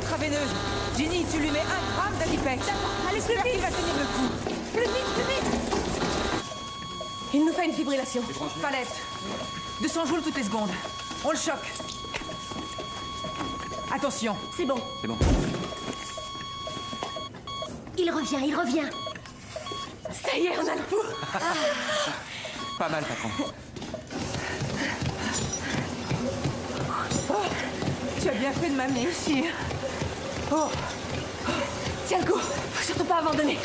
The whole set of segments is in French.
intraveineuse. Ginny, tu lui mets 1 gramme d'Adipex. Allez, plus vite. Il va tenir le coup. Plus vite, plus vite. Il nous fait une fibrillation. Palette. 200 joules toutes les secondes. On le choque. Attention. C'est bon. C'est bon. Il revient, il revient. Ça y est, on a le pouls. Pas mal, patron. Oh, tu as bien fait de m'amener ici. Oh, Tiens le coup. Faut surtout pas abandonner.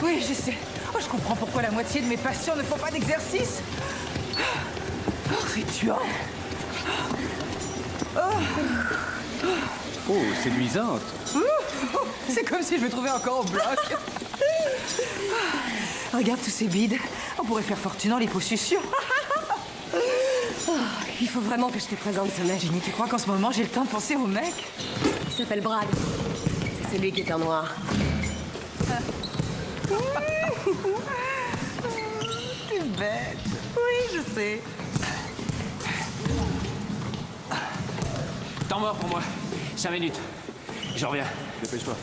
oui, je sais. Oh, je comprends pourquoi la moitié de mes patients ne font pas d'exercice. Oh, rituel. Oh, séduisante. C'est comme si je me trouvais encore au bloc. Regarde tous ces bides. On pourrait faire fortune en liposuction. Il faut vraiment que je te présente ce mec. Ginny, tu crois qu'en ce moment, j'ai le temps de penser au mec? Il s'appelle Brad. C'est celui qui est en noir. T'es bête. Oui, je sais. Temps mort pour moi. 5 minutes. Je reviens. Dépêche-toi.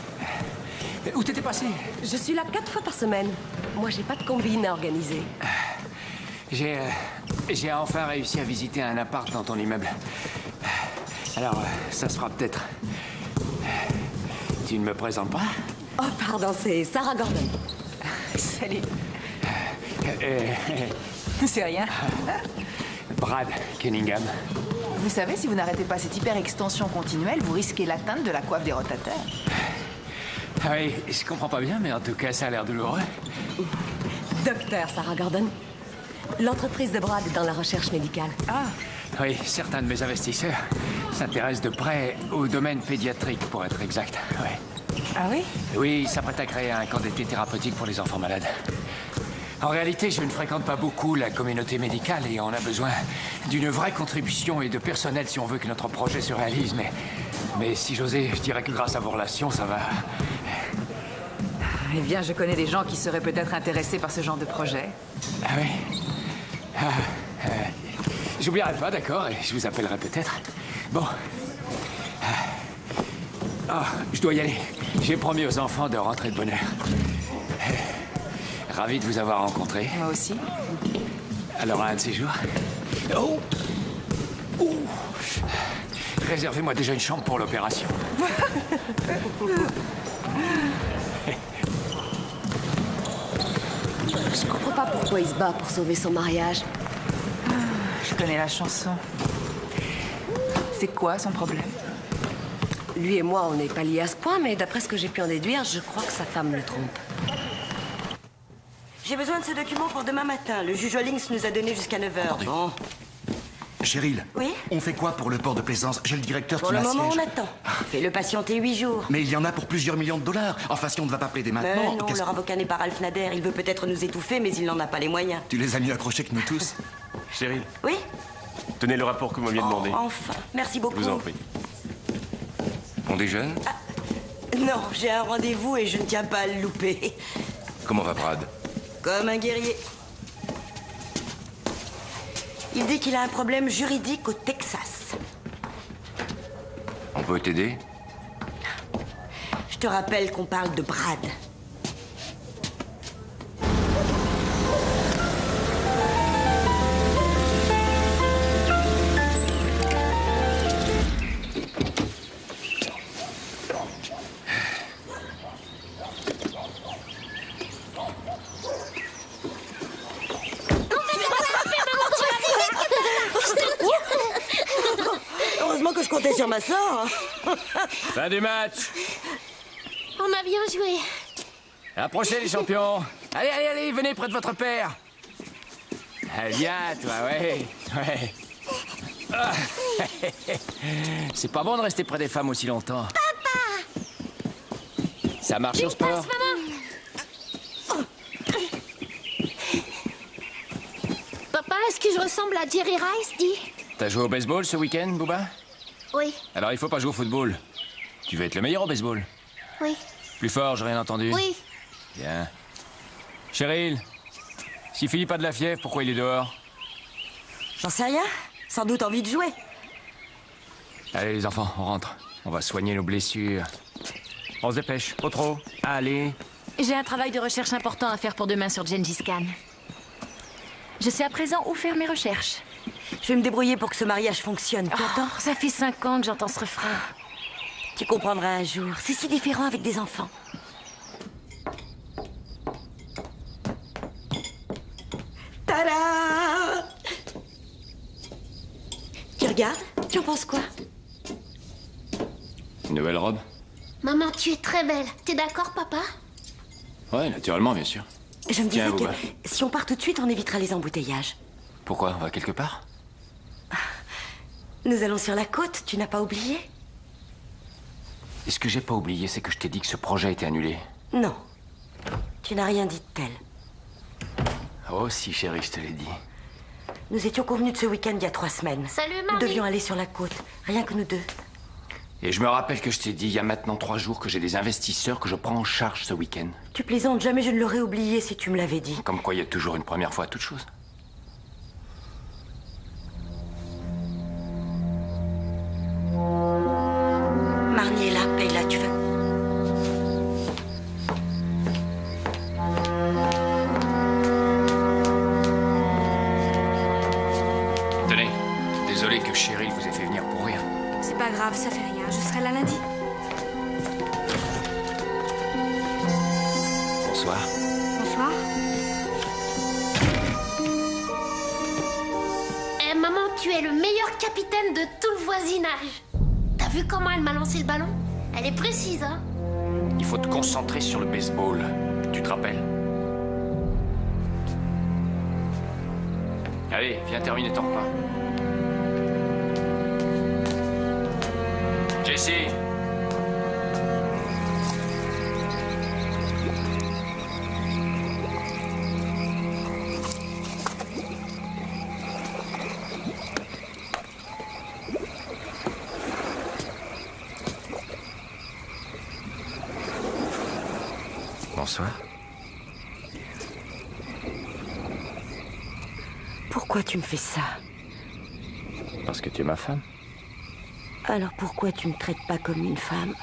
Où t'étais passé? Je suis là 4 fois par semaine. Moi, j'ai pas de combine à organiser. J'ai enfin réussi à visiter un appart dans ton immeuble. Alors, ça se fera peut-être. Tu ne me présentes pas? Oh, pardon, c'est Sarah Gordon. Salut. C'est rien. Brad Cunningham. Vous savez, si vous n'arrêtez pas cette hyper-extension continuelle, vous risquez l'atteinte de la coiffe des rotateurs. Ah oui, je comprends pas bien, mais en tout cas, ça a l'air douloureux. Docteur Sarah Gordon. L'entreprise de Brad est dans la recherche médicale. Ah, Oui, certains de mes investisseurs s'intéressent de près au domaine pédiatrique, pour être exact. Ouais. ah oui? Oui, ils s'apprêtent à créer un camp d'été thérapeutique pour les enfants malades. En réalité, je ne fréquente pas beaucoup la communauté médicale et on a besoin d'une vraie contribution et de personnel si on veut que notre projet se réalise. Mais si j'osais, je dirais que grâce à vos relations, ça va... Eh bien, je connais des gens qui seraient peut-être intéressés par ce genre de projet. Ah oui. J'oublierai pas, d'accord, et je vous appellerai peut-être. Bon. Je dois y aller. J'ai promis aux enfants de rentrer de bonne heure. Ravi de vous avoir rencontré. Moi aussi. Alors, un de ces jours. Oh! Ouh! Réservez-moi déjà une chambre pour l'opération. Je comprends pas pourquoi il se bat pour sauver son mariage. Je connais la chanson. C'est quoi son problème? Lui et moi, on n'est pas liés à ce point, mais d'après ce que j'ai pu en déduire, je crois que sa femme le trompe. J'ai besoin de ce document pour demain matin. Le juge Hollings nous a donné jusqu'à 9h. Attendez. Bon. Cheryl. Oui? On fait quoi pour le port de plaisance? J'ai le directeur Pour qui le moment, m'assiège. on attend. Fais-le patienter 8 jours. Mais il y en a pour plusieurs millions de dollars. Enfin, si on ne va pas plaider maintenant... Mais non, qu'est-ce leur qu'on- avocat n'est pas Ralph Nader. Il veut peut-être nous étouffer, mais il n'en a pas les moyens. Tu les as mieux accrochés que nous tous. Cheryl, Oui? tenez le rapport que vous m'aviez demandé. Enfin, merci beaucoup. Je vous en prie. On déjeune? Non, j'ai un rendez-vous et je ne tiens pas à le louper. Comment va Brad? Comme un guerrier. Il dit qu'il a un problème juridique au Texas. On peut t'aider? Je te rappelle qu'on parle de Brad. Heureusement que je comptais sur ma sœur. Fin du match. On a bien joué. Approchez les champions. Allez, allez, allez, venez près de votre père. Viens, toi, ouais. Ah. C'est pas bon de rester près des femmes aussi longtemps. Papa! Ça marche au sport? Passe, maman. Papa, est-ce que je ressemble à Jerry Rice, dis? T'as joué au baseball ce week-end, Booba? Oui, Alors il faut pas jouer au football. Tu veux être le meilleur au baseball. oui, Plus fort, j'ai rien entendu. oui. Bien. Cheryl, si Philippe a de la fièvre, pourquoi il est dehors? J'en sais rien. Sans doute envie de jouer. Allez les enfants, on rentre. On va soigner nos blessures. On se dépêche. Pas trop. Allez. J'ai un travail de recherche important à faire pour demain sur Gengis Khan. Je sais à présent où faire mes recherches. Je vais me débrouiller pour que ce mariage fonctionne, tu entends? Ça fait 5 ans que j'entends ce refrain. Tu comprendras un jour. C'est si différent avec des enfants. Tada! Tu regardes? Tu en penses quoi? Une nouvelle robe? Maman, tu es très belle. T'es d'accord, papa? Ouais, naturellement, bien sûr. Je me disais Tiens, que Bouba. si on part tout de suite, on évitera les embouteillages. Pourquoi? On va quelque part? Nous allons sur la côte, tu n'as pas oublié? Et ce que j'ai pas oublié, c'est que je t'ai dit que ce projet était annulé. Non. Tu n'as rien dit de tel. Oh si, chérie, je te l'ai dit. Nous étions convenus de ce week-end il y a 3 semaines. Salut, Nous mamie. devions aller sur la côte, rien que nous deux. Et je me rappelle que je t'ai dit il y a maintenant 3 jours que j'ai des investisseurs que je prends en charge ce week-end. Tu plaisantes, jamais je ne l'aurais oublié si tu me l'avais dit. Comme quoi il y a toujours une première fois à toute chose. Marnie est là, paye-la, tu veux. Tenez, désolé que Cheryl vous ait fait venir pour rien. C'est pas grave, ça fait rien. Je serai là lundi. Bonsoir. Bonsoir. Eh, maman, tu es le meilleur capitaine de tout le voisinage. T'as vu comment elle m'a lancé le ballon? Elle est précise, hein? Il faut te concentrer sur le baseball. Tu te rappelles? Allez, viens terminer ton repas. Jessie. Bonsoir. Pourquoi tu me fais ça? Parce que tu es ma femme. Alors pourquoi tu me traites pas comme une femme?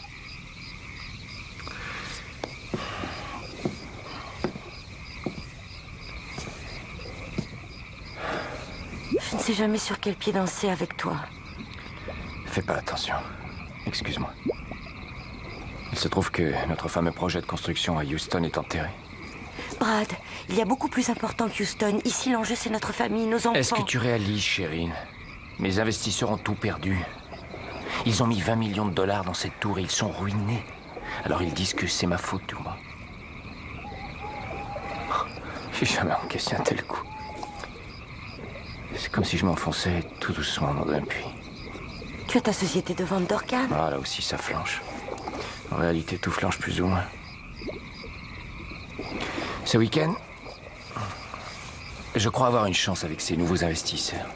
Je ne sais jamais sur quel pied danser avec toi. Fais pas attention. Excuse-moi. Il se trouve que notre fameux projet de construction à Houston est enterré. Brad, il y a beaucoup plus important que Houston. Ici, l'enjeu, c'est notre famille, nos enfants. Est-ce que tu réalises, Cheryl? Mes investisseurs ont tout perdu. Ils ont mis 20 millions de dollars dans cette tour et ils sont ruinés. Alors ils disent que c'est ma faute, tu vois. J'ai jamais encaissé un tel coup. C'est comme si je m'enfonçais tout doucement dans un puits. Tu as ta société de vente d'organes? Ah, là aussi, ça flanche. En réalité, tout flanche plus ou moins. Ce week-end, je crois avoir une chance avec ces nouveaux investisseurs.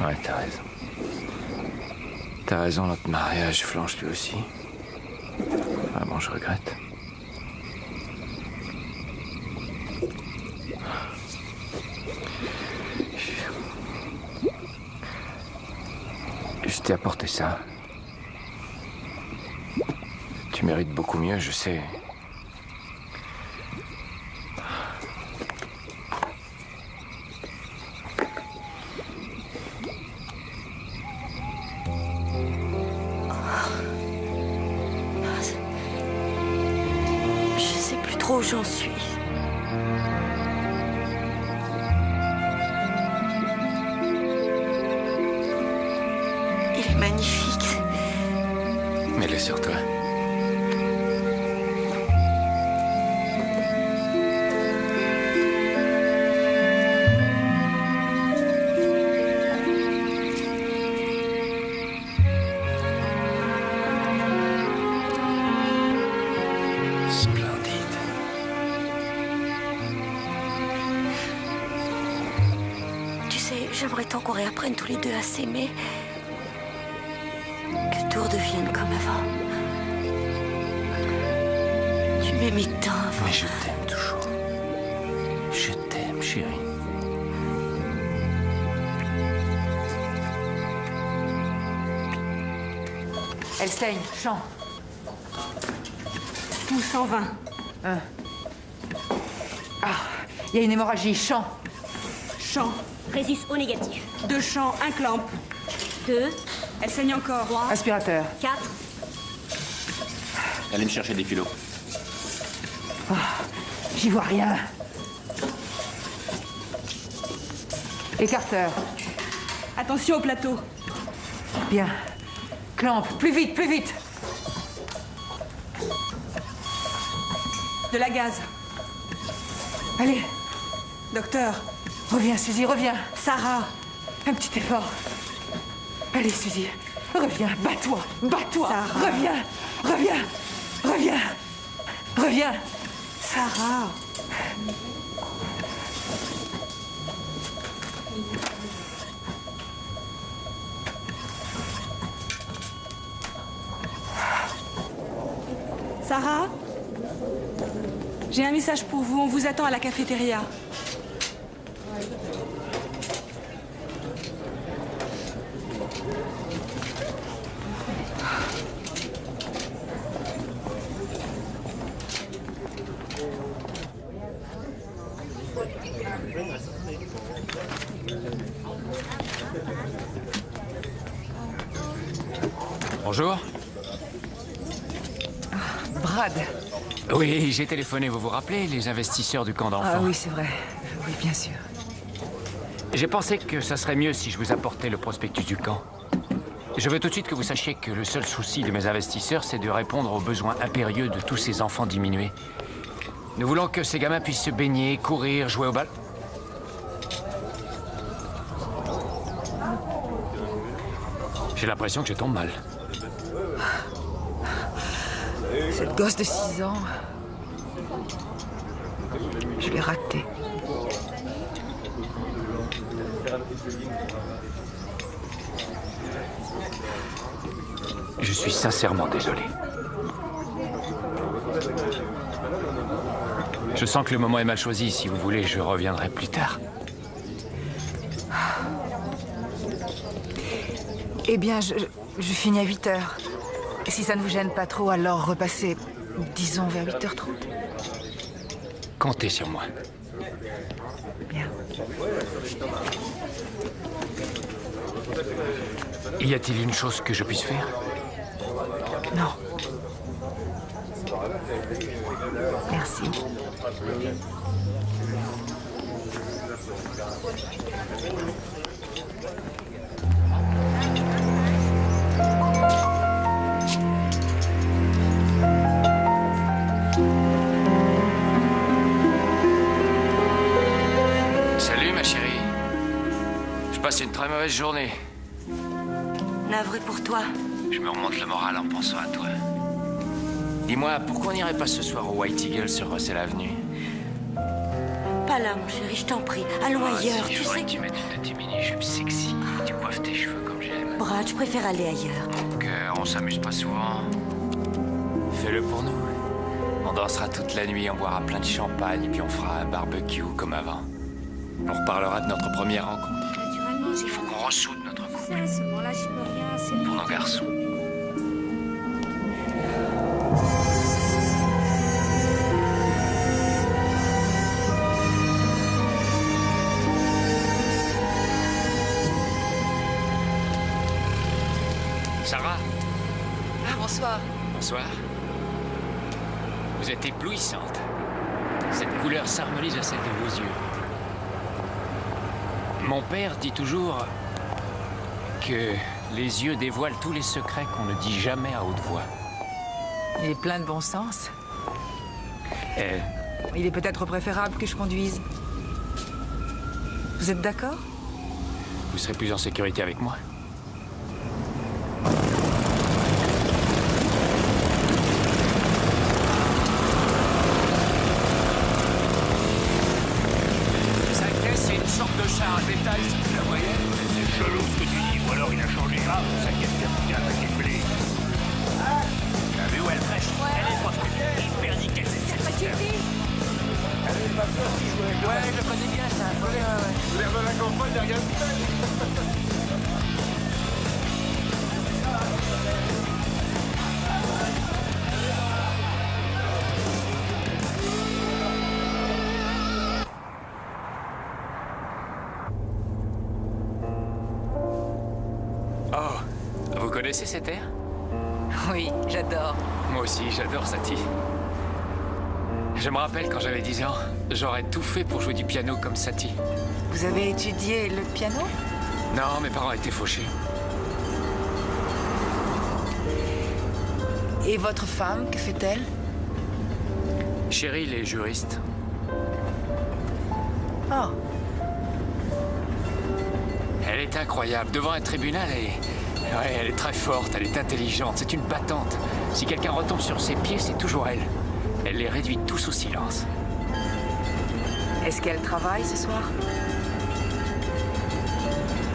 Ouais, t'as raison. T'as raison, notre mariage flanche lui aussi. Vraiment, je regrette. Je t'ai apporté ça. Tu mérites beaucoup mieux, je sais. Je sais plus trop où j'en suis. Il est magnifique. Mets-le sur toi. Splendide. Tu sais, j'aimerais tant qu'on réapprenne tous les deux à s'aimer. Que tout redevienne comme avant. Tu m'aimais tant avant. Mais je t'aime toujours. Je t'aime, chérie. Elle saigne. Champ. Tout 120. Il y a une hémorragie. Champ. Champ. Résus au négatif. 2 champs, 1 clamp. 2, Elle saigne encore. 3, Aspirateur. 4. Allez me chercher des kilos. J'y vois rien. Écarteur. Attention au plateau. Bien. Clamp. Plus vite, plus vite. De la gaz. Allez. Docteur. Reviens, Suzy, reviens. Sarah. Un petit effort. Allez, Suzy. Reviens. Bats-toi. Bats-toi. Sarah. Reviens. Reviens. Reviens. Reviens. Sarah. Sarah? J'ai un message pour vous. On vous attend à la cafétéria. Bonjour. Brad. Oui, j'ai téléphoné, vous vous rappelez, les investisseurs du camp d'enfants. Ah oui, c'est vrai. Oui, bien sûr. J'ai pensé que ça serait mieux si je vous apportais le prospectus du camp. Je veux tout de suite que vous sachiez que le seul souci de mes investisseurs, c'est de répondre aux besoins impérieux de tous ces enfants diminués. Nous voulons que ces gamins puissent se baigner, courir, jouer au bal. J'ai l'impression que je tombe mal. Cette gosse de 6 ans. Je l'ai ratée. Je suis sincèrement désolé. Je sens que le moment est mal choisi. Si vous voulez, je reviendrai plus tard. Eh bien, je finis à 8 heures. Et si ça ne vous gêne pas trop, alors repassez, disons, vers 8h30. Comptez sur moi. Bien. Y a-t-il une chose que je puisse faire? Non. Merci. Salut, ma chérie. Je passe une très mauvaise journée. Navré pour toi. Je me remonte le moral en pensant à toi. Dis-moi, pourquoi on n'irait pas ce soir au White Eagle sur Russell Avenue? Pas là, mon chéri, je t'en prie. Allons ailleurs, si, tu je voudrais sais. que tu mettes une de tes mini-jupes sexy. Tu coiffes tes cheveux comme j'aime. Brad, je préfère aller ailleurs. Donc, on s'amuse pas souvent. Fais-le pour nous. On dansera toute la nuit, on boira plein de champagne, et puis on fera un barbecue comme avant. On reparlera de notre première rencontre. Naturellement, Il faut qu'on ressoude notre couple. ça, seulement là, j'y peux rien. C'est Pour nos garçons. Sarah, Ah, bonsoir. bonsoir. Vous êtes éblouissante. Cette couleur s'harmonise à celle de vos yeux. Mon père dit toujours que les yeux dévoilent tous les secrets qu'on ne dit jamais à haute voix. Il est plein de bon sens. Euh, Il est peut-être préférable que je conduise. Vous êtes d'accord? vous serez plus en sécurité avec moi. C'est une sorte de char à détail, si tu la voyais. C'est chelou ce que tu dis, ou alors il a changé grave, ça qu'est-ce bien paquet de blé. T'as vu où elle prêche? Elle est proche. Hyper nickel, c'est ça. Ouais, je le connais bien, ça. L'air de la campagne, regarde. connaissez cet air? Oui, j'adore. Moi aussi, j'adore Satie. Je me rappelle quand j'avais 10 ans, j'aurais tout fait pour jouer du piano comme Satie. Vous avez étudié le piano? Non, mes parents étaient fauchés. Et votre femme, que fait-elle? Cheryl est juriste. Oh. Elle est incroyable. Devant un tribunal, elle est très forte, elle est intelligente, c'est une battante. Si quelqu'un retombe sur ses pieds, c'est toujours elle. Elle les réduit tous au silence. Est-ce qu'elle travaille ce soir?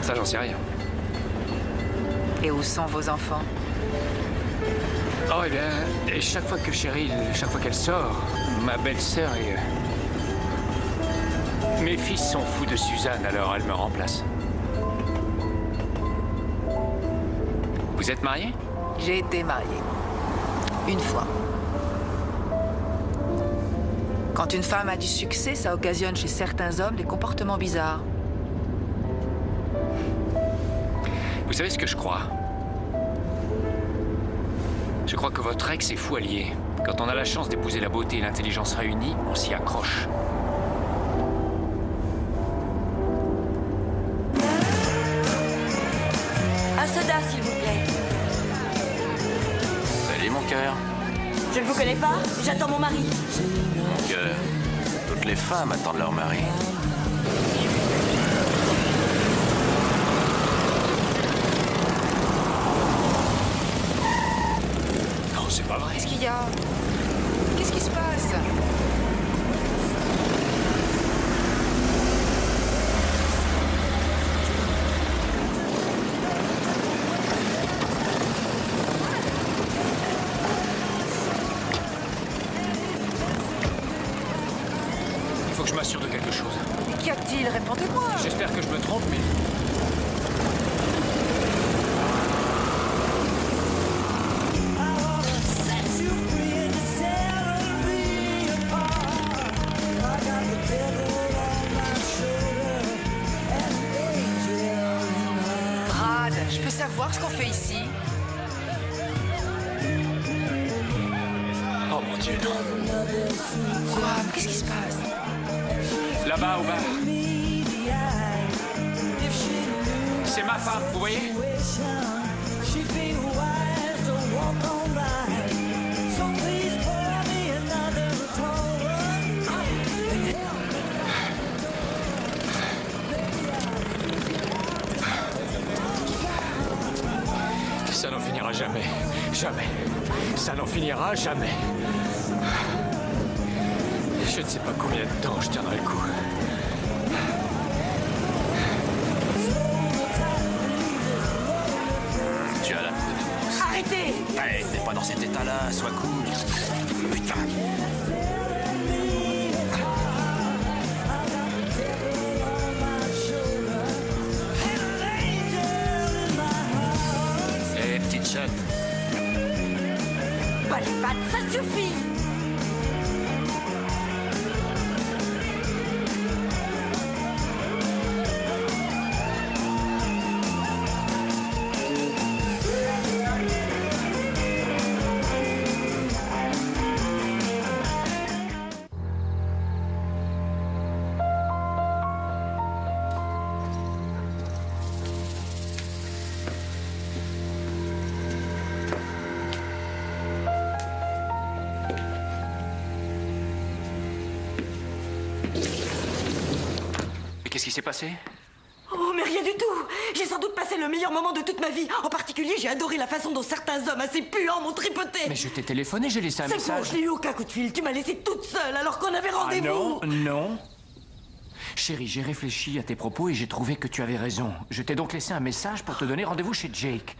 Ça, j'en sais rien. Et où sont vos enfants? Oh, eh bien, et chaque fois que Cheryl, chaque fois qu'elle sort, ma belle-sœur et... mes fils sont fous de Suzanne, alors elle me remplace. Vous êtes marié? J'ai été mariée. Une fois. Quand une femme a du succès, ça occasionne chez certains hommes des comportements bizarres. Vous savez ce que je crois? Je crois que votre ex est fou allié. Quand on a la chance d'épouser la beauté et l'intelligence réunies, on s'y accroche. Un soda, s'il vous plaît. Salut, mon cœur. Je ne vous connais pas, j'attends mon mari. Mon cœur. Toutes les femmes attendent leur mari. Non, c'est pas vrai. Qu'est-ce qu'il y a? Qu'est-ce qui se passe? Il faut que je m'assure de quelque chose. Qu'y a-t-il? Répondez-moi. J'espère que je me trompe, mais... Brad, je peux savoir ce qu'on fait ici? Oh mon Dieu, non. Quoi? Qu'est-ce qui se passe? Là-bas, au bar. C'est ma femme, vous voyez? Ça n'en finira jamais. Jamais. Ça n'en finira jamais. Je ne sais pas combien de temps je tiendrai le coup. Tu as la... Arrêtez! Hey, t'es pas dans cet état-là, sois cool. Putain. Hé, petite chatte. Pas les pattes, ça suffit! Qu'est-ce qui s'est passé? Oh, mais rien du tout! J'ai sans doute passé le meilleur moment de toute ma vie. En particulier, j'ai adoré la façon dont certains hommes assez puants m'ont tripoté. Mais je t'ai téléphoné, j'ai laissé un C'est message. faux, je n'ai eu aucun coup de fil. Tu m'as laissé toute seule alors qu'on avait rendez-vous. Ah non, non. Chérie, j'ai réfléchi à tes propos et j'ai trouvé que tu avais raison. Je t'ai donc laissé un message pour te donner rendez-vous chez Jake.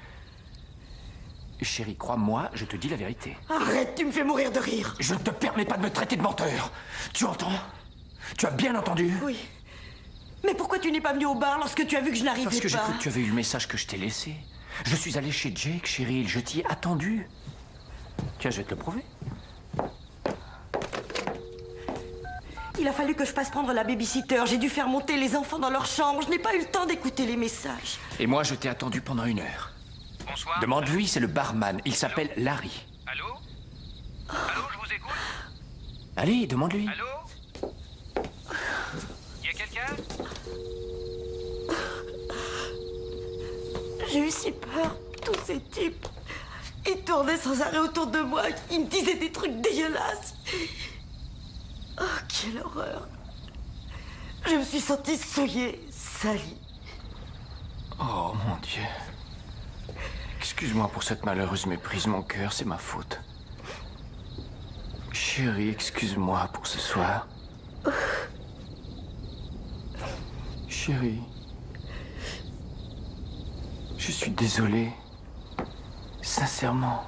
Chérie, crois-moi, je te dis la vérité. Arrête, tu me fais mourir de rire. Je ne te permets pas de me traiter de menteur. Tu entends? Tu as bien entendu? Oui. Mais pourquoi tu n'es pas venu au bar lorsque tu as vu que je n'arrivais pas? Parce que j'ai cru que tu avais eu le message que je t'ai laissé. Je suis allé chez Jake, Cheryl. Je t'y ai attendu. Tiens, je vais te le prouver. Il a fallu que je passe prendre la babysitter. J'ai dû faire monter les enfants dans leur chambre. Je n'ai pas eu le temps d'écouter les messages. Et moi, je t'ai attendu pendant 1 heure. Bonsoir. Demande-lui, c'est le barman. Il s'appelle Larry. Allô? Allô, je vous écoute? Allez, demande-lui. Allô? Y a quelqu'un? J'ai eu si peur. Tous ces types. Ils tournaient sans arrêt autour de moi. Ils me disaient des trucs dégueulasses. Oh, quelle horreur. Je me suis sentie souillée, salie. Oh, mon Dieu. Excuse-moi pour cette malheureuse méprise, mon cœur, c'est ma faute. Chérie, excuse-moi pour ce soir. Chérie. Je suis désolé. Sincèrement.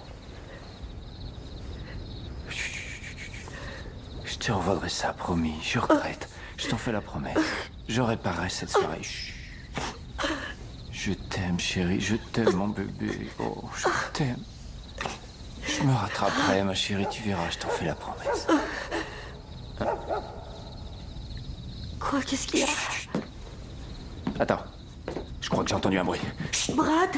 Je te revaudrai ça, promis. Je regrette. Je t'en fais la promesse. Je réparerai cette soirée. Chut. Je t'aime, chérie. Je t'aime, mon bébé. Oh, je t'aime. Je me rattraperai, ma chérie. Tu verras, je t'en fais la promesse. Quoi? Qu'est-ce qu'il y a? Attends. Je crois que j'ai entendu un bruit. Brad?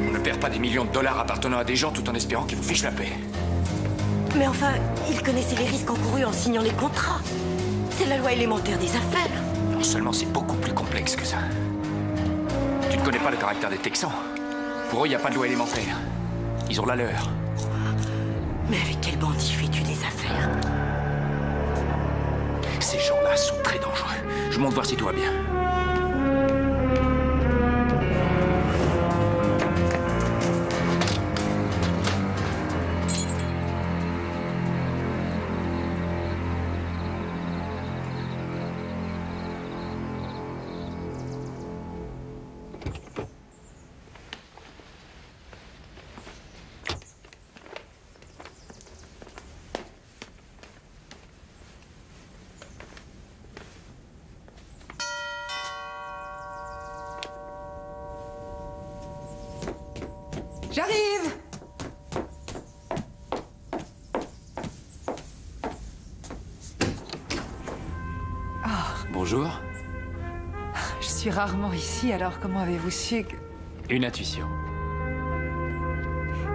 On ne perd pas des millions de dollars appartenant à des gens tout en espérant qu'ils vous fichent la paix. Mais enfin, il connaissait les risques encourus en signant les contrats. C'est la loi élémentaire des affaires. Non seulement c'est beaucoup plus complexe que ça. Tu ne connais pas le caractère des Texans. Pour eux, il n'y a pas de loi élémentaire. Ils ont la leur. Mais avec quel bandit fais-tu des affaires? Ces gens-là sont très dangereux. Je monte voir si tout va bien. J'arrive! Bonjour. Je suis rarement ici, alors comment avez-vous su que... Une intuition.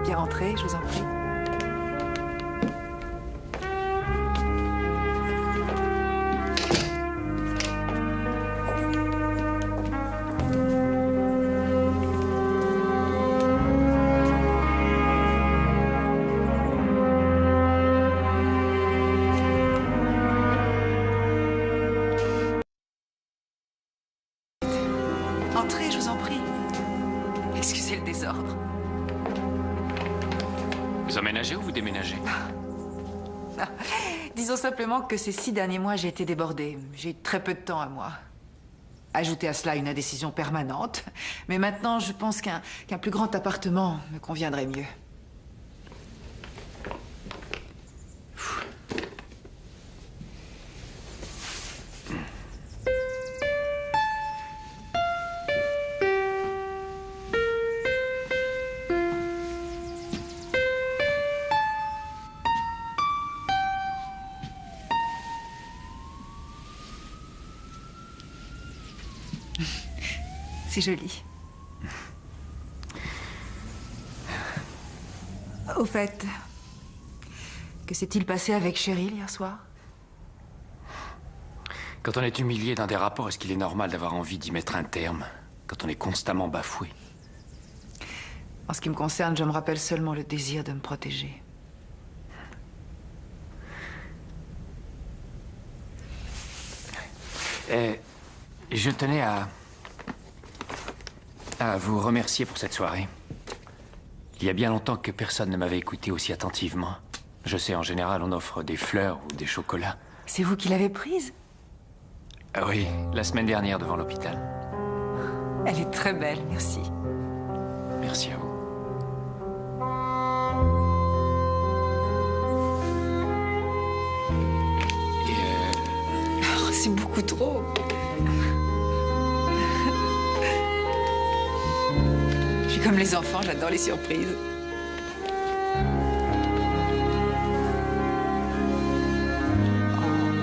Bien rentré, je vous en prie. Entrez, je vous en prie. Excusez le désordre. Vous emménagez ou vous déménagez? Disons simplement que ces 6 derniers mois, j'ai été débordée. J'ai eu très peu de temps à moi. Ajoutez à cela une indécision permanente. Mais maintenant, je pense qu'un plus grand appartement me conviendrait mieux. C'est joli. Au fait, que s'est-il passé avec Cheryl hier soir? Quand on est humilié dans des rapports, est-ce qu'il est normal d'avoir envie d'y mettre un terme? Quand on est constamment bafoué? En ce qui me concerne, je me rappelle seulement le désir de me protéger. Je tenais à vous remercier pour cette soirée. Il y a bien longtemps que personne ne m'avait écouté aussi attentivement. Je sais, en général, on offre des fleurs ou des chocolats. C'est vous qui l'avez prise? Ah oui, la semaine dernière devant l'hôpital. Elle est très belle, merci. Merci à vous. Oh, c'est beaucoup trop. Je suis comme les enfants, j'adore les surprises. Oh.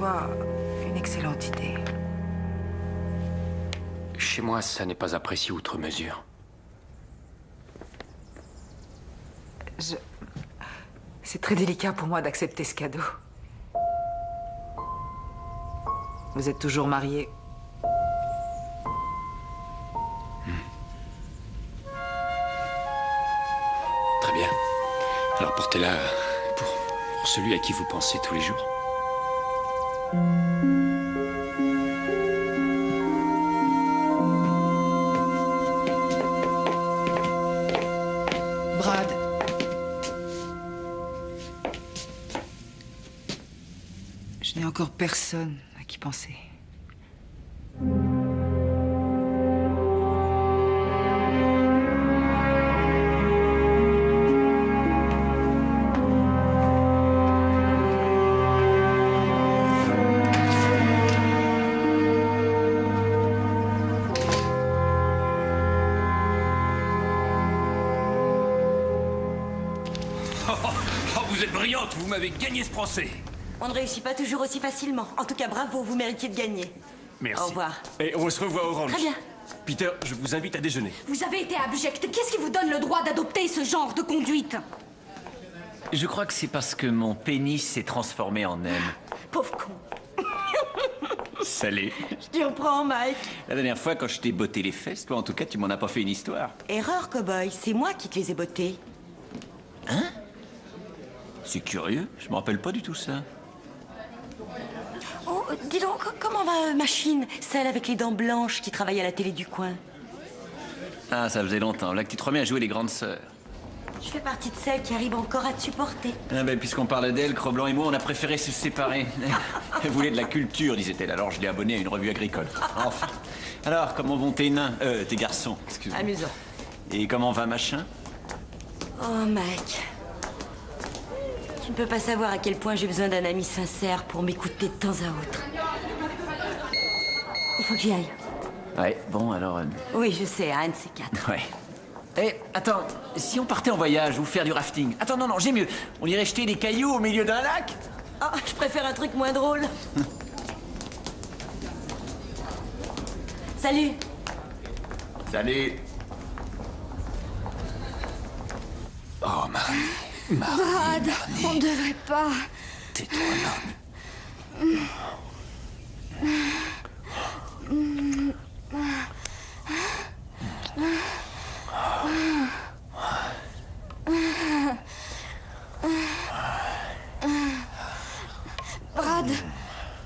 toi une excellente idée. Chez moi, ça n'est pas apprécié outre mesure. C'est très délicat pour moi d'accepter ce cadeau. Vous êtes toujours mariés. Très bien. Alors portez-la pour celui à qui vous pensez tous les jours. Brad. Je n'ai encore personne à qui penser. Vous êtes brillante, vous m'avez gagné ce procès. On ne réussit pas toujours aussi facilement. En tout cas, bravo, vous méritiez de gagner. Merci. Au revoir. Et on se revoit Orange. Très bien. Peter, je vous invite à déjeuner. Vous avez été abject. Qu'est-ce qui vous donne le droit d'adopter ce genre de conduite? Je crois que c'est parce que mon pénis s'est transformé en M. Pauvre con. Salé. Je t'y reprends, Mike. La dernière fois, quand je t'ai botté les fesses, toi, en tout cas, tu m'en as pas fait une histoire. Erreur, cowboy. C'est moi qui te les ai bottés. Hein? C'est curieux. Je me rappelle pas du tout ça. Oh, dis donc, comment va Machine, celle avec les dents blanches qui travaille à la télé du coin? Ah, ça faisait longtemps. Là que tu te remets à jouer les grandes sœurs. Je fais partie de celles qui arrivent encore à te supporter. Ah ben, puisqu'on parle d'elle, Cro-Blanc et moi, on a préféré se séparer. Elle voulait de la culture, disait-elle. Alors je l'ai abonnée à une revue agricole. Enfin. Alors, comment vont tes nains? Tes garçons, excuse-moi. Amusant. Et comment va machin? Oh, Mike. Tu ne peux pas savoir à quel point j'ai besoin d'un ami sincère pour m'écouter de temps à autre. Il faut que j'y aille. Ouais, bon, alors... Oui, je sais, un de ces quatre. Ouais. Eh, attends, si on partait en voyage ou faire du rafting... Attends, non, j'ai mieux. On irait jeter des cailloux au milieu d'un lac? Ah, je préfère un truc moins drôle. Salut. Salut. Oh, Marie. Brad, on devrait pas. Tais-toi, Marie.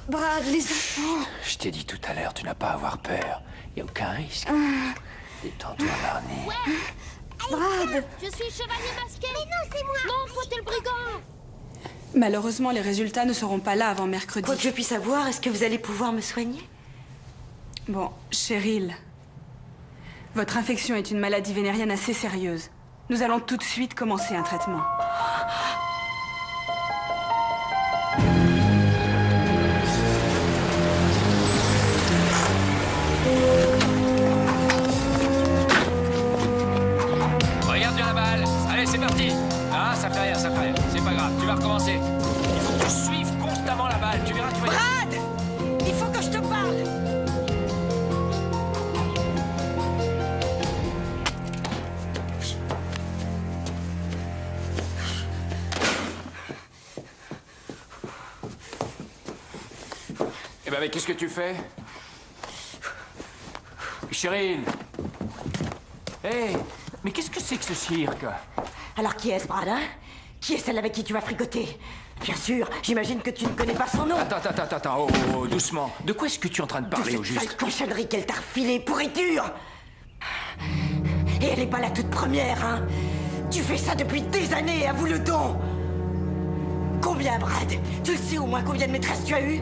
Brad, les enfants. Je t'ai dit tout à l'heure, tu n'as pas à avoir peur. Il n'y a aucun risque. Détends-toi, Marnie. Brad. Je suis chevalier masqué. Mais non, c'est moi. Non, toi, t'es le brigand. Malheureusement, les résultats ne seront pas là avant mercredi. Quoi que je puisse savoir, est-ce que vous allez pouvoir me soigner? Bon, Cheryl, votre infection est une maladie vénérienne assez sérieuse. Nous allons tout de suite commencer un traitement. Regarde bien la balle. Allez, c'est parti. Ah, ça fait rien, ça fait rien. C'est pas grave, tu vas recommencer. Il faut que tu suives constamment la balle. Tu verras, tu vas... Brad! Il faut que je te parle! Eh ben, mais qu'est-ce que tu fais? Cheryl! Hé! Mais qu'est-ce que c'est que ce cirque? Alors qui est-ce, Brad, hein? Qui est celle avec qui tu vas fricoter? Bien sûr, j'imagine que tu ne connais pas son nom. Attends, oh, doucement. De quoi est-ce que tu es en train de parler, au De cette juste? sale cochonnerie qu'elle t'a refilée, pourriture! Et elle n'est pas la toute première, hein? Tu fais ça depuis des années, avoue le don! Combien, Brad? Tu le sais au moins combien de maîtresses tu as eu?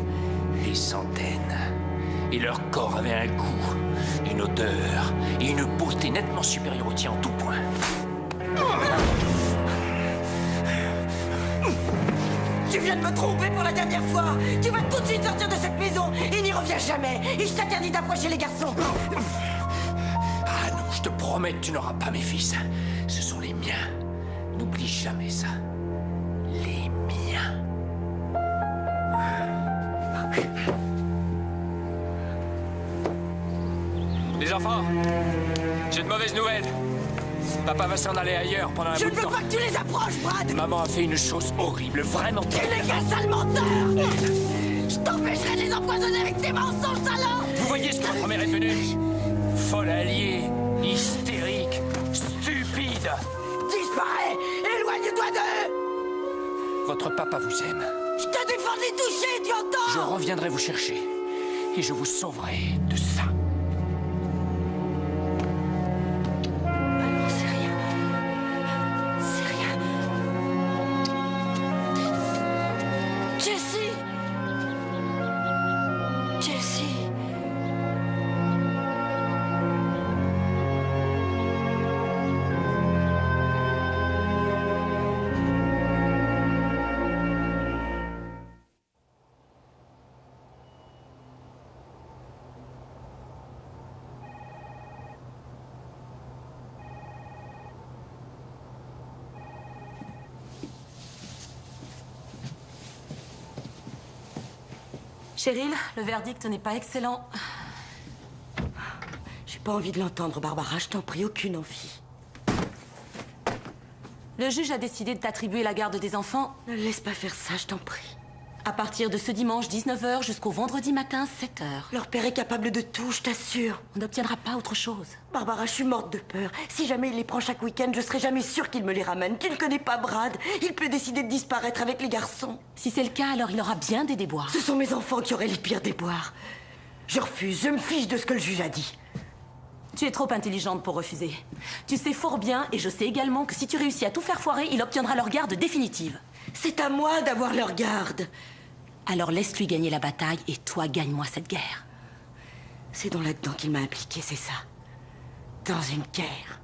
Des centaines. Et leur corps avait un goût, une odeur et une beauté nettement supérieure au tien en tout point. Tu viens de me tromper pour la dernière fois! Tu vas tout de suite sortir de cette maison et n'y reviens jamais! Et je t'interdis d'approcher les garçons! Ah non, je te promets que tu n'auras pas mes fils. Ce sont les miens. N'oublie jamais ça. Les miens. Les enfants, j'ai de mauvaises nouvelles. Papa va s'en aller ailleurs pendant un bout de temps. Je ne veux pas que tu les approches, Brad! Maman a fait une chose horrible, vraiment Tu terrible. n'es qu'un sale menteur! Je t'empêcherai de les empoisonner avec tes mensonges, salaud! Vous voyez ce que votre mère est devenue? Folle alliée, hystérique, stupide. Disparais! Éloigne-toi d'eux! Votre papa vous aime. Je te défends de les toucher, tu entends? Je reviendrai vous chercher. Et je vous sauverai de ça. Alors, c'est rien. C'est rien. Jessie! Jessie! Cheryl, le verdict n'est pas excellent. J'ai pas envie de l'entendre, Barbara, je t'en prie, aucune envie. Le juge a décidé de t'attribuer la garde des enfants. Ne laisse pas faire ça, je t'en prie. À partir de ce dimanche 19h jusqu'au vendredi matin 7h. Leur père est capable de tout, je t'assure. On n'obtiendra pas autre chose. Barbara, je suis morte de peur. Si jamais il les prend chaque week-end, je serai jamais sûre qu'il me les ramène. Tu ne connais pas Brad. Il peut décider de disparaître avec les garçons. Si c'est le cas, alors il aura bien des déboires. Ce sont mes enfants qui auraient les pires déboires. Je refuse, je me fiche de ce que le juge a dit. Tu es trop intelligente pour refuser. Tu sais fort bien, et je sais également que si tu réussis à tout faire foirer, il obtiendra leur garde définitive. C'est à moi d'avoir leur garde. Alors laisse-lui gagner la bataille, et toi, gagne-moi cette guerre. C'est dans là-dedans qu'il m'a impliqué, c'est ça. Dans une guerre.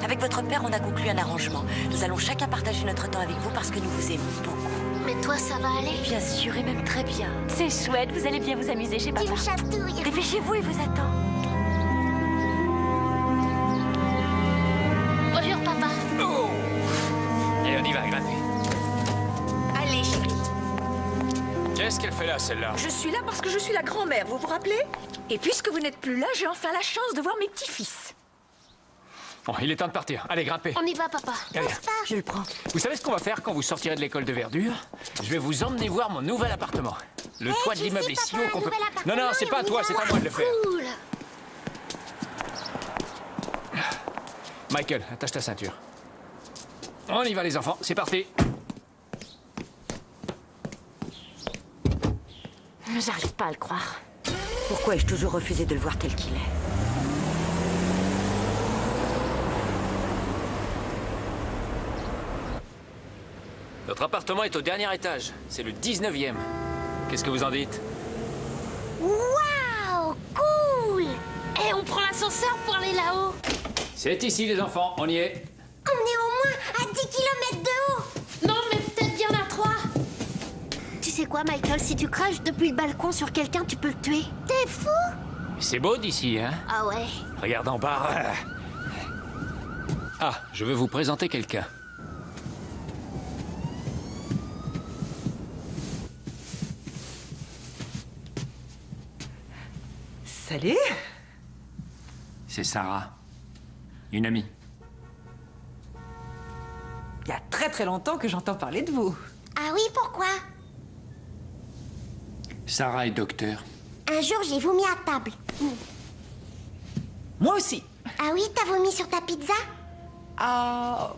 Avec votre père, on a conclu un arrangement. Nous allons chacun partager notre temps avec vous parce que nous vous aimons beaucoup. Mais toi, ça va aller? Bien sûr, et même très bien. C'est chouette, vous allez bien vous amuser chez Tu papa. me chatouilles. Dépêchez-vous, il vous attend. Bonjour, papa. Oh! Et on y va, grimper. Allez, chérie. Qu'est-ce qu'elle fait là, celle-là? Je suis là parce que je suis la grand-mère, vous vous rappelez? Et puisque vous n'êtes plus là, j'ai enfin la chance de voir mes petits-fils. Bon, il est temps de partir. Allez, grimpez. On y va, papa. Allez. Je le prends. Vous savez ce qu'on va faire quand vous sortirez de l'école de verdure? Je vais vous emmener voir mon nouvel appartement. Le toit de l'immeuble est si haut qu'on peut... Non, non, c'est pas à toi, c'est à moi de le faire. Cool. Michael, attache ta ceinture. On y va, les enfants. C'est parti. J'arrive pas à le croire. Pourquoi ai-je toujours refusé de le voir tel qu'il est? Notre appartement est au dernier étage. C'est le 19e. Qu'est-ce que vous en dites? Waouh, cool. Et on prend l'ascenseur pour aller là-haut. C'est ici, les enfants. On y est. On est au moins à 10 km de haut. Non, mais peut-être bien à 3. Tu sais quoi, Michael? Si tu craches depuis le balcon sur quelqu'un, tu peux le tuer. T'es fou? C'est beau d'ici, hein? Ah ouais. Regarde en bas. Ah, je veux vous présenter quelqu'un. Salut. C'est Sarah. Une amie. Il y a très très longtemps que j'entends parler de vous. Ah oui, pourquoi? Sarah est docteur. Un jour, j'ai vomi à table. Moi aussi. Ah oui, t'as vomi sur ta pizza? Ah...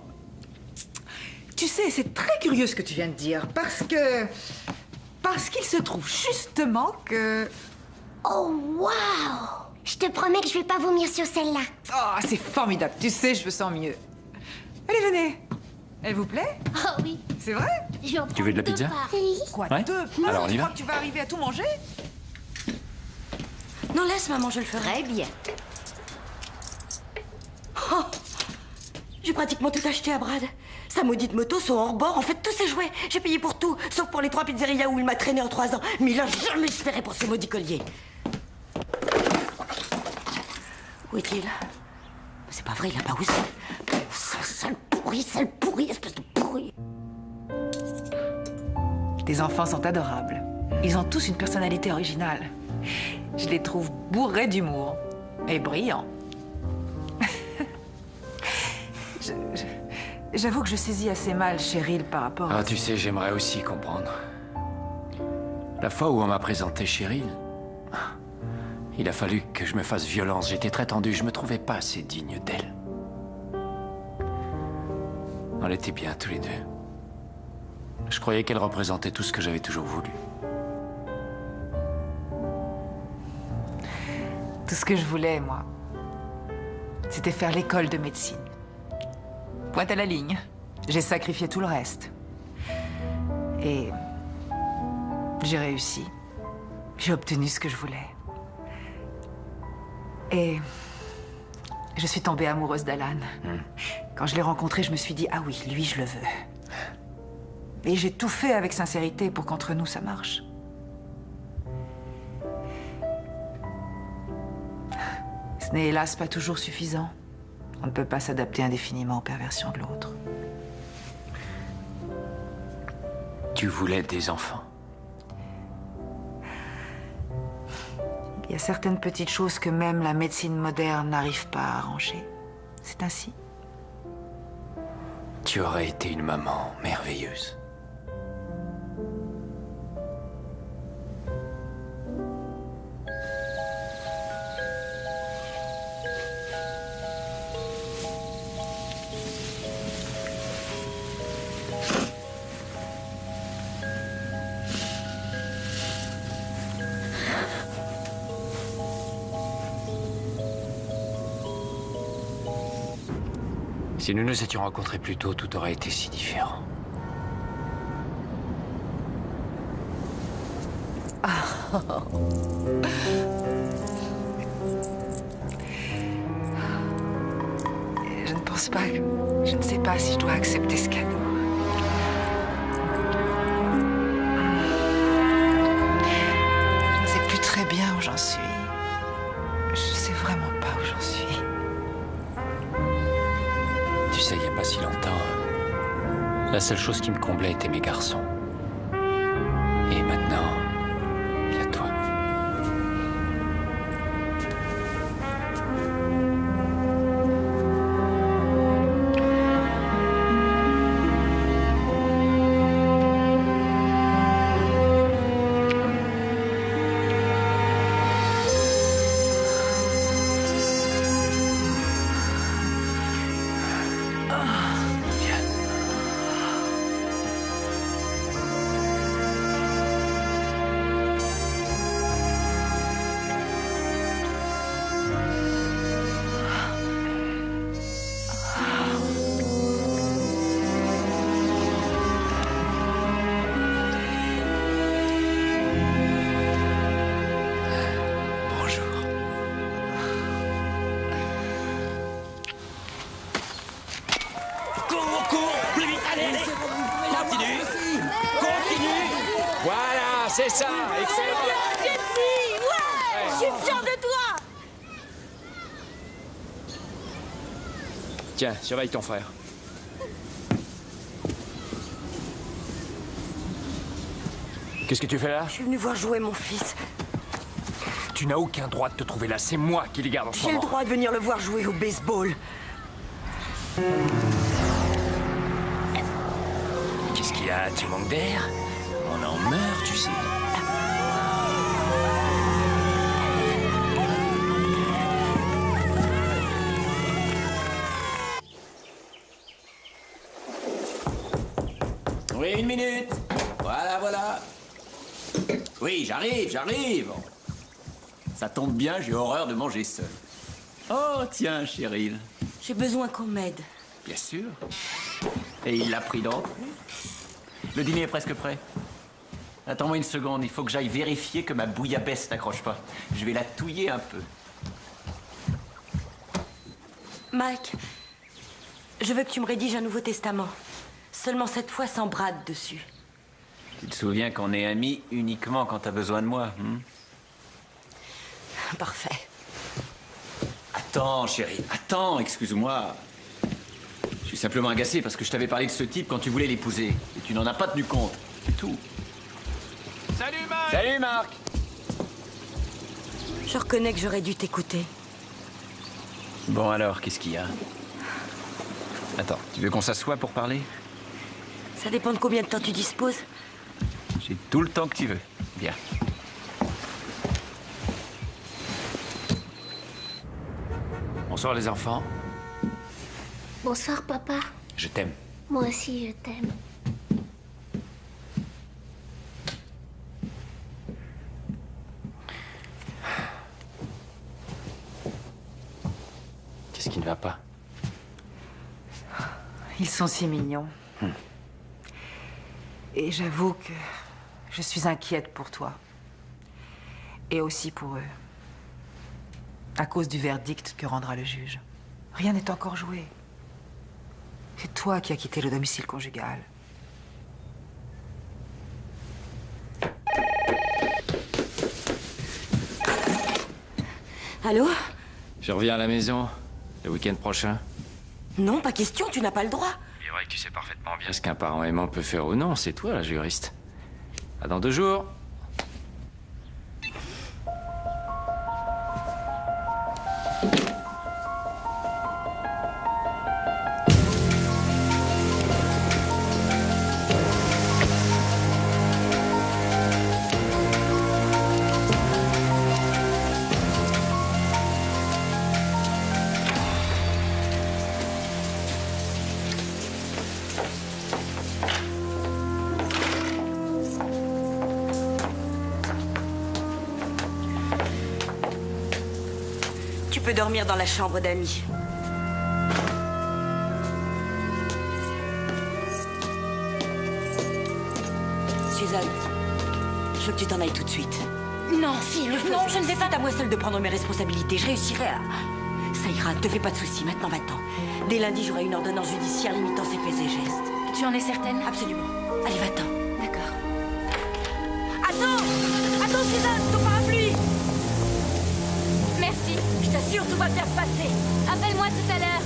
Tu sais, c'est très curieux ce que tu viens de dire, parce qu'il se trouve justement que... Oh, waouh! Je te promets que je vais pas vomir sur celle-là. Oh, c'est formidable. Tu sais, je me sens mieux. Allez, venez. Elle vous plaît? Oh oui. C'est vrai? Je vais en Tu veux de la prendre deux pizza? parts. Oui. Quoi, Ouais. deux? Alors, on y Tu va? crois que tu vas arriver à tout manger? Non, laisse, maman, je le ferai. Très bien. Oh, j'ai pratiquement tout acheté à Brad. Sa maudite moto, son hors-bord, en fait, tous ses jouets. J'ai payé pour tout, sauf pour les 3 pizzerias où il m'a traîné en 3 ans. Mais il a jamais espéré pour ce maudit collier. Où est-il? C'est pas vrai, il a pas osé. Sale pourri, espèce de pourri. Tes enfants sont adorables. Ils ont tous une personnalité originale. Je les trouve bourrés d'humour et brillants. J'avoue que je saisis assez mal Cheryl par rapport à... Ah, tu sais, j'aimerais aussi comprendre. La fois où on m'a présenté Cheryl, il a fallu que je me fasse violence. J'étais très tendu, je me trouvais pas assez digne d'elle. On était bien tous les deux. Je croyais qu'elle représentait tout ce que j'avais toujours voulu. Tout ce que je voulais, moi, c'était faire l'école de médecine. Pointe à la ligne. J'ai sacrifié tout le reste. Et j'ai réussi. J'ai obtenu ce que je voulais. Et je suis tombée amoureuse d'Alan. Quand je l'ai rencontré, je me suis dit, ah oui, lui, je le veux. Et j'ai tout fait avec sincérité pour qu'entre nous, ça marche. Ce n'est hélas pas toujours suffisant. On ne peut pas s'adapter indéfiniment aux perversions de l'autre. Tu voulais des enfants? Il y a certaines petites choses que même la médecine moderne n'arrive pas à arranger. C'est ainsi. Tu aurais été une maman merveilleuse. Si nous nous étions rencontrés plus tôt, tout aurait été si différent. Je ne pense pas que... Je ne sais pas si je dois accepter ce cadeau. Je ne sais plus très bien où j'en suis. Je sais vraiment pas où j'en suis. Tu sais, il n'y a pas si longtemps, la seule chose qui me comblait était mes garçons. Et maintenant, il y a toi. Voilà, c'est ça, excellent. C'est bien, Jessie. Ouais, je suis fière de toi. Tiens, surveille ton frère. Qu'est-ce que tu fais là? Je suis venue voir jouer mon fils. Tu n'as aucun droit de te trouver là, c'est moi qui les garde en ce J'ai le moment. droit de venir le voir jouer au baseball. Qu'est-ce qu'il y a? Tu manques d'air? On en meurt, tu sais. Oui, 1 minute. Voilà. Oui, j'arrive. Ça tombe bien, j'ai horreur de manger seul. Oh, tiens, Cheryl. J'ai besoin qu'on m'aide. Bien sûr. Et il l'a pris d'entrée. Le dîner est presque prêt. Attends-moi une seconde, il faut que j'aille vérifier que ma bouillabaisse n'accroche pas. Je vais la touiller un peu. Mike, je veux que tu me rédiges un Nouveau Testament. Seulement cette fois sans Brad dessus. Tu te souviens qu'on est amis uniquement quand t'as besoin de moi, Parfait. Attends, chérie, attends, excuse-moi. Je suis simplement agacé parce que je t'avais parlé de ce type quand tu voulais l'épouser. Et tu n'en as pas tenu compte. C'est tout. Salut, Marc! Salut, Marc! Je reconnais que j'aurais dû t'écouter. Bon alors, qu'est-ce qu'il y a? Attends, tu veux qu'on s'assoie pour parler? Ça dépend de combien de temps tu disposes. J'ai tout le temps que tu veux. Bien. Bonsoir, les enfants. Bonsoir, papa. Je t'aime. Moi aussi, je t'aime. Qu'est-ce qui ne va pas? Ils sont si mignons. Et j'avoue que je suis inquiète pour toi. Et aussi pour eux. À cause du verdict que rendra le juge. Rien n'est encore joué. C'est toi qui as quitté le domicile conjugal. Allô? Je reviens à la maison le week-end prochain. Non, pas question, tu n'as pas le droit. Il est vrai que tu sais parfaitement bien ce qu'un parent aimant peut faire ou non. C'est toi, la juriste. À dans 2 jours. Tu peux dormir dans la chambre d'Annie. Suzanne, je veux que tu t'en ailles tout de suite. Non, si, le faut. Non, je ne vais pas. C'est à moi seule de prendre mes responsabilités. Je réussirai à... Ça ira, ne te fais pas de soucis. Maintenant, va-t'en. Dès lundi, j'aurai une ordonnance judiciaire limitant ses faits et gestes. Tu en es certaine? Absolument. Allez, va-t'en. D'accord. Attends! Attends, Suzanne, ton parapluie! Merci. Je t'assure, tout va bien se passer. Appelle-moi tout à l'heure.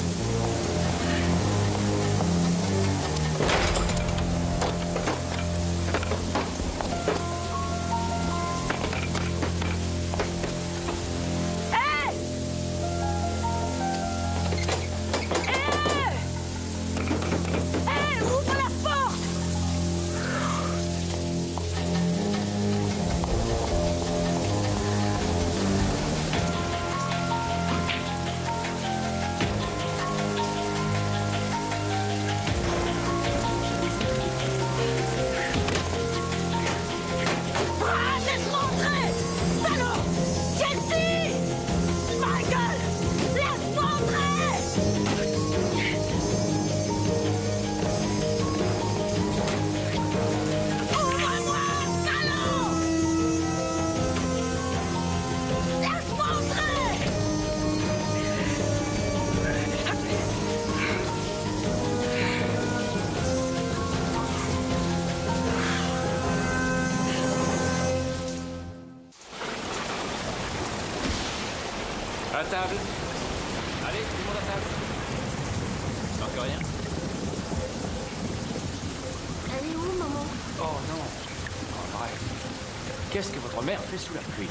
Ouvre la porte! Brad, laisse-moi entrer! Salaud! Chelsea! Michael! Laisse-moi entrer! Ouvre-moi, salaud! Laisse-moi entrer! À table. Allez, tout le monde à table. Encore rien? Elle est où, maman? Oh non. Oh, bref. Qu'est-ce que votre mère fait sous la pluie?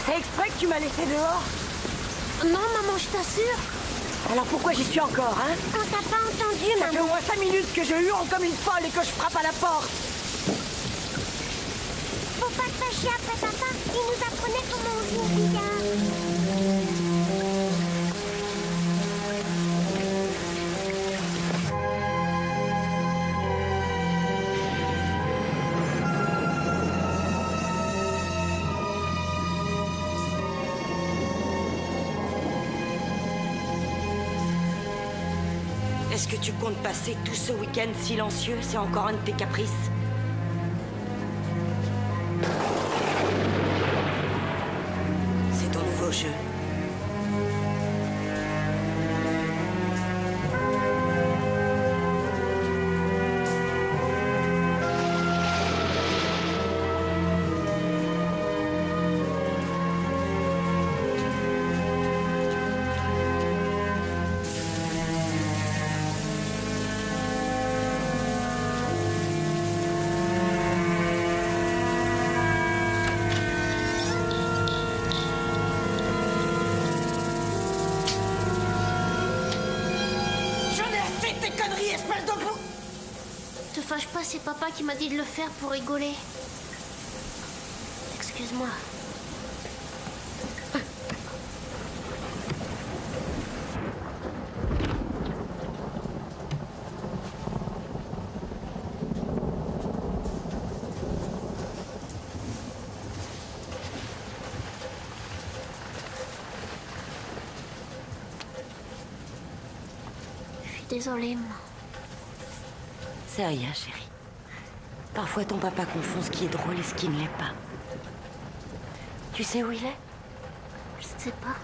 C'est exprès que tu m'as laissé dehors? Non, maman, je t'assure. Alors pourquoi j'y suis encore, hein? On t'a pas entendu, Ça fait au maman. moins 5 minutes que je hurle comme une folle et que je frappe à la porte. Faut pas te fâcher après papa. Il nous apprenait comment on joue au billard. Est-ce que tu comptes passer tout ce week-end silencieux? C'est encore un de tes caprices? C'est ton nouveau jeu. conneries, espèce de fou! Te fâche pas, c'est papa qui m'a dit de le faire pour rigoler. Excuse-moi. Désolée, moi. C'est rien, chérie. Parfois, ton papa confond ce qui est drôle et ce qui ne l'est pas. Tu sais où il est? Je ne sais pas.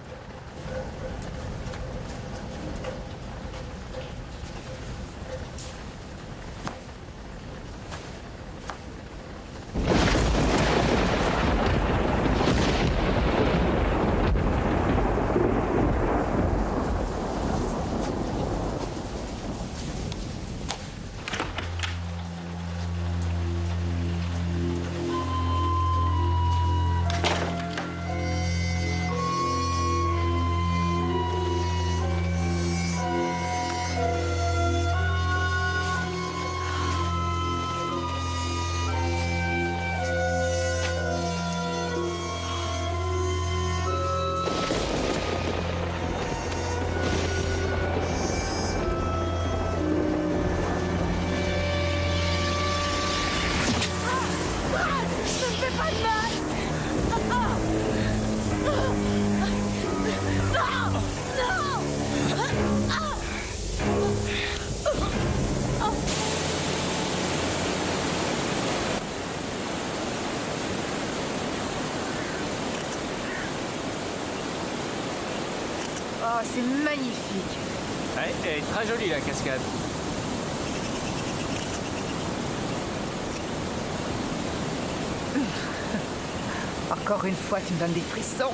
Oh, c'est magnifique. Ouais, elle est très jolie la cascade. Encore une fois, tu me donnes des frissons.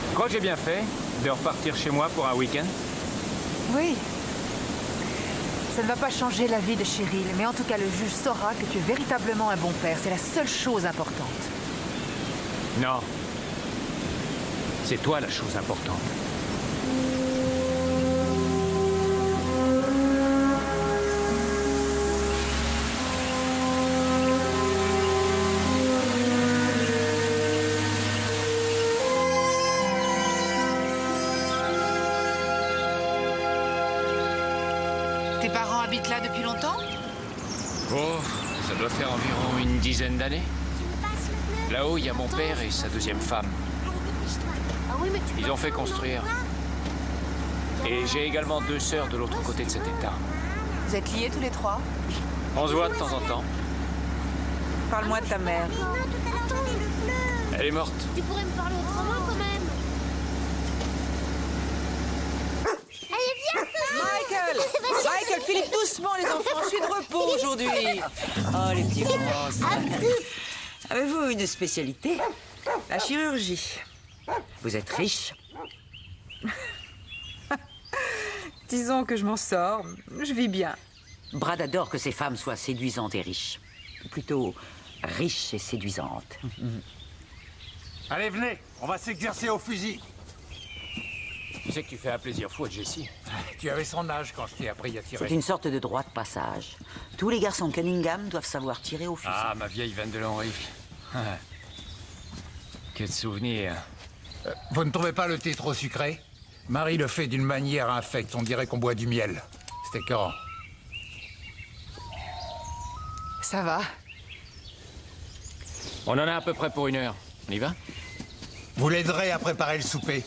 Tu crois que j'ai bien fait de repartir chez moi pour un week-end? Oui. Ça ne va pas changer la vie de Cheryl, mais en tout cas, le juge saura que tu es véritablement un bon père. C'est la seule chose importante. Non. C'est toi la chose importante. Tes parents habitent là depuis longtemps? Oh, ça doit faire environ une dizaine d'années. Là-haut, il y a mon père et sa deuxième femme. Ils ont fait construire. Et j'ai également 2 sœurs de l'autre côté de cet état. Vous êtes liés tous les 3? On se voit de temps en temps. Parle-moi de ta mère. Elle est morte. Tu pourrais me parler autrement quand même. Allez, viens. Michael! Michael, Philippe, doucement les enfants, je suis de repos aujourd'hui. Oh, les petits gosses. Avez-vous une spécialité? La chirurgie. Vous êtes riche? Disons que je m'en sors. Je vis bien. Brad adore que ses femmes soient séduisantes et riches. Plutôt riches et séduisantes. Allez, venez, on va s'exercer au fusil. Tu sais que tu fais un plaisir fou à Jessie. Tu avais son âge quand je t'ai appris à tirer. C'est une sorte de droit de passage. Tous les garçons Cunningham doivent savoir tirer au fusil. Ah, ma vieille Van de Lanric. Quel souvenir. Vous ne trouvez pas le thé trop sucré? Marie le fait d'une manière infecte, on dirait qu'on boit du miel. C'est écœurant. Ça va. On en a à peu près pour 1 heure. On y va? Vous l'aiderez à préparer le souper.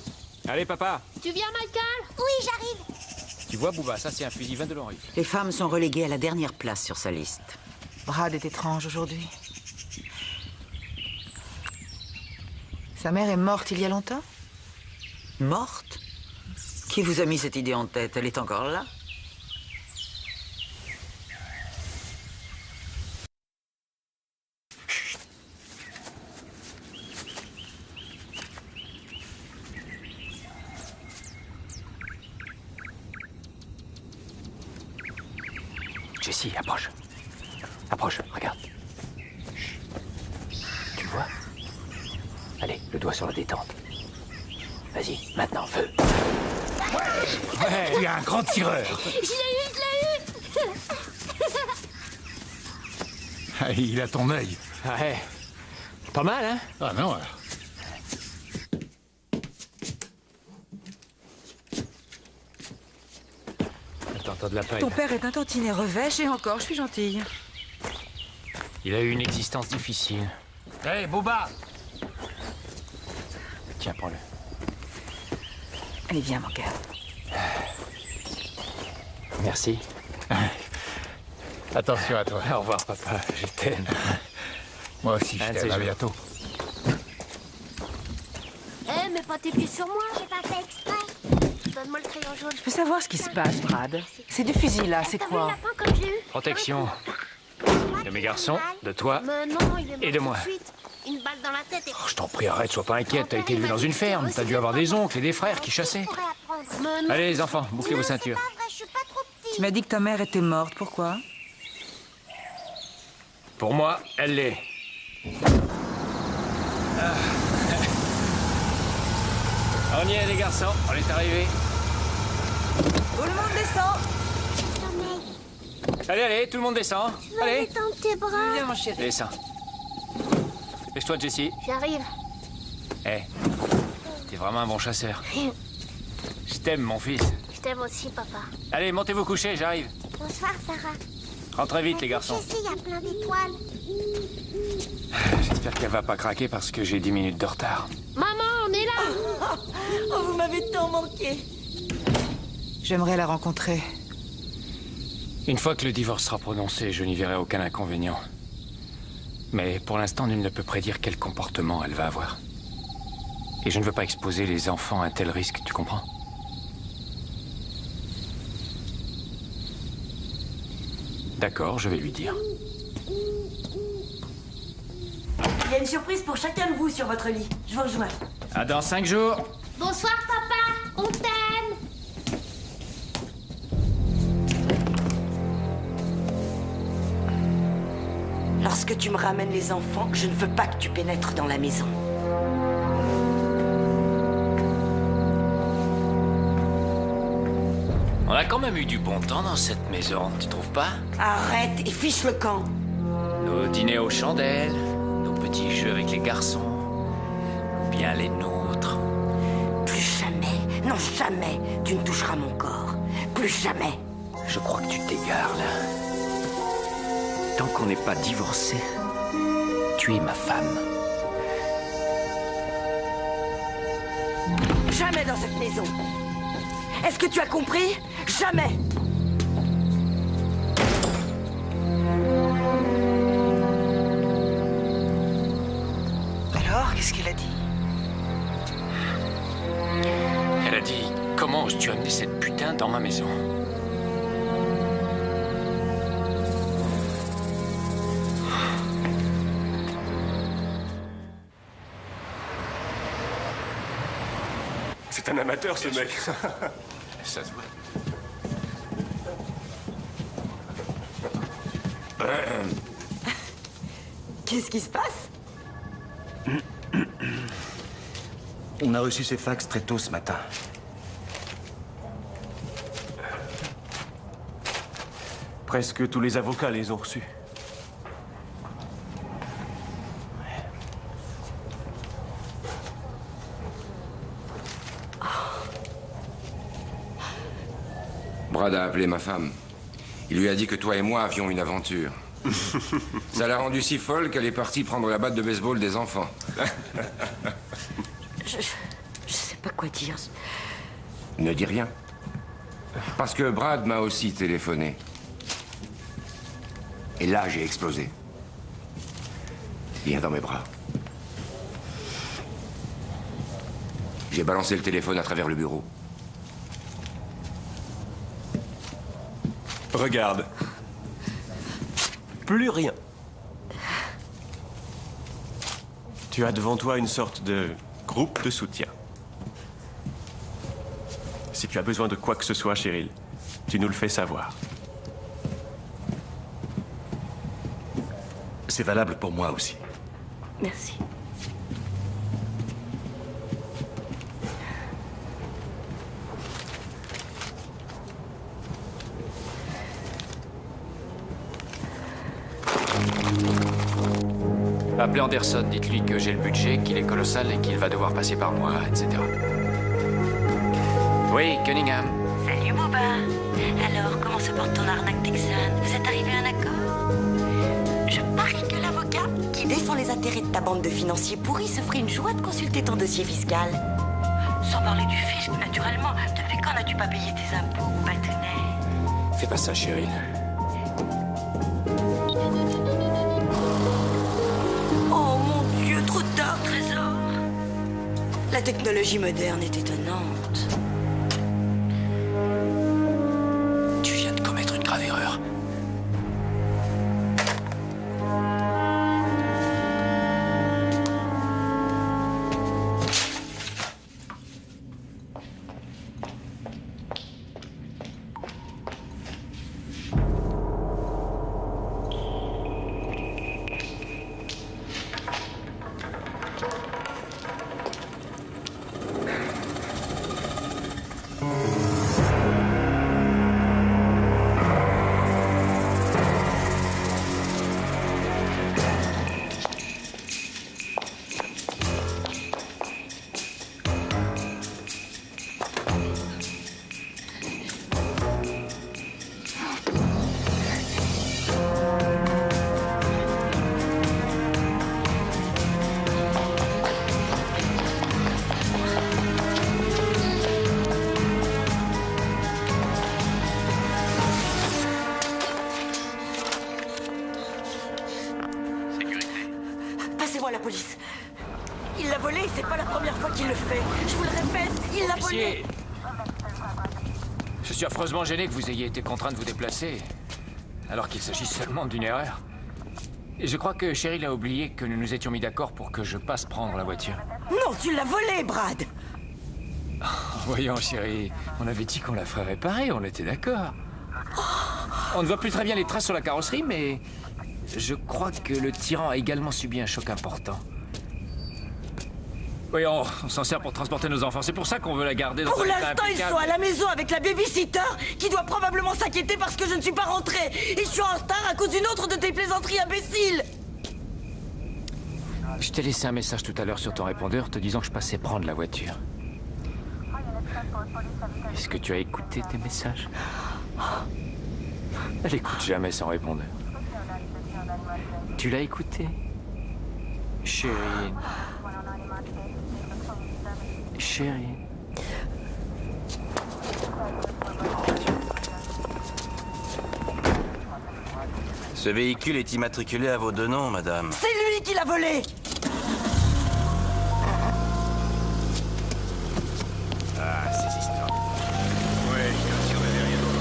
Allez, papa. Tu viens, Michael? Oui, j'arrive. Tu vois, Bouba, ça c'est un fusil Van de Lanric. Les femmes sont reléguées à la dernière place sur sa liste. Brad est étrange aujourd'hui. Sa mère est morte il y a longtemps? Morte? Qui vous a mis cette idée en tête? Elle est encore là? Jessie, approche. Approche, regarde. Chut. Tu le vois? Allez, le doigt sur la détente. Vas-y, maintenant, feu. Ouais, tu es un grand tireur. Je l'ai eu. Ah, il a ton œil. Ouais. Pas mal, hein? Ah non. Attends, t'as de la peine. Ton père est un tantinet revêche et encore, je suis gentille. Il a eu une existence difficile. Hé, hey, Boba! Tiens, prends-le. Allez, viens, mon cœur. Merci. Attention à toi. Au revoir, papa. Je t'aime. Moi aussi, je t'aime. À bientôt. Eh, mets pas tes pieds sur moi. J'ai pas fait exprès. Donne-moi le crayon jaune. Je peux savoir ce qui se passe, Brad. C'est du fusil, là, c'est quoi? Comme j'ai eu. Protection. De mes garçons, de toi Mais non, il est mort et de moi. tout de suite. Une balle dans la tête et... Oh, je t'en prie, arrête, sois pas inquiète. T'as été élevé dans une ferme. T'as dû avoir des oncles et des frères qui chassaient. Allez, les enfants, bouclez vos ceintures. Tu m'as dit que ta mère était morte, pourquoi? Pour moi, elle l'est. Ah. On y est, les garçons. On est arrivés. Tout le monde descend. Allez, allez, tout le monde descend. Allez. Dans tes bras. Viens, mon chéri. Descends. Dépêche-toi, Jessie. J'arrive. Eh, t'es vraiment un bon chasseur. Je t'aime, mon fils. Je t'aime aussi, papa. Allez, montez vous coucher, j'arrive. Bonsoir, Sarah. Rentrez vite, les garçons. Ici, il y a plein d'étoiles. J'espère qu'elle va pas craquer parce que j'ai 10 minutes de retard. Maman, on est là. Oh, vous m'avez tant manqué. J'aimerais la rencontrer. Une fois que le divorce sera prononcé, je n'y verrai aucun inconvénient. Mais pour l'instant, nul ne peut prédire quel comportement elle va avoir. Et je ne veux pas exposer les enfants à un tel risque, tu comprends? D'accord, je vais lui dire. Il y a une surprise pour chacun de vous sur votre lit. Je vous rejoins. À dans 5 jours. Bonsoir, papa. On t'aime. Lorsque tu me ramènes les enfants, je ne veux pas que tu pénètres dans la maison. On a quand même eu du bon temps dans cette maison, tu trouves pas? Arrête et fiche le camp. Nos dîners aux chandelles, nos petits jeux avec les garçons, ou bien les nôtres. Plus jamais, non jamais, tu ne toucheras mon corps. Plus jamais. Je crois que tu t'égares, là. Tant qu'on n'est pas divorcé, tu es ma femme. Jamais dans cette maison. Est-ce que tu as compris? Jamais. Alors, qu'est-ce qu'elle a dit? Elle a dit, comment oses-tu amener cette putain dans ma maison? C'est un amateur, ce mec. Ça se voit. Qu'est-ce qui se passe? On a reçu ces fax très tôt ce matin. Presque tous les avocats les ont reçus. Brad a appelé ma femme. Il lui a dit que toi et moi avions une aventure. Ça l'a rendue si folle qu'elle est partie prendre la batte de baseball des enfants. Je sais pas quoi dire. Ne dis rien. Parce que Brad m'a aussi téléphoné. Et là, j'ai explosé. Viens dans mes bras. J'ai balancé le téléphone à travers le bureau. Regarde. Plus rien. Tu as devant toi une sorte de groupe de soutien. Si tu as besoin de quoi que ce soit, Cheryl, tu nous le fais savoir. C'est valable pour moi aussi. Merci. Appelez Anderson, dites-lui que j'ai le budget, qu'il est colossal et qu'il va devoir passer par moi, etc. Oui, Cunningham. Salut, Boba. Alors, comment se porte ton arnaque texane? Vous êtes arrivé à un accord? Je parie que l'avocat qui défend les intérêts de ta bande de financiers pourris se ferait une joie de consulter ton dossier fiscal. Sans parler du fisc, naturellement. Depuis quand n'as-tu pas payé tes impôts, Bâtonnet? Fais pas ça, Cheryl. Oh mon Dieu, trop tard, trésor. La technologie moderne est étonnante. Tu viens de commettre une grave erreur. Passez-moi la police. Il l'a volé, c'est pas la première fois qu'il le fait. Je vous le répète, il l'a volé. Je suis affreusement gêné que vous ayez été contraint de vous déplacer, alors qu'il s'agit seulement d'une erreur. Et je crois que Cheryl a oublié que nous nous étions mis d'accord pour que je passe prendre la voiture. Non, tu l'as volé, Brad. Voyons, chérie, on avait dit qu'on la ferait réparer, on était d'accord. On ne voit plus très bien les traces sur la carrosserie, mais je crois que le tyran a également subi un choc important. Oui, on s'en sert pour transporter nos enfants. C'est pour ça qu'on veut la garder dans Pour un état l'instant, ils impeccable. sont à la maison avec la babysitter qui doit probablement s'inquiéter parce que je ne suis pas rentrée. Et je suis en retard à cause d'une autre de tes plaisanteries imbéciles. Je t'ai laissé un message tout à l'heure sur ton répondeur te disant que je passais prendre la voiture. Est-ce que tu as écouté tes messages? Elle écoute jamais son répondeur. Tu l'as écouté? Chérie. Chérie. Ce véhicule est immatriculé à vos deux noms, madame. C'est lui qui l'a volé. Ah, ces histoires. Ouais, je viens si on avait rien d'autre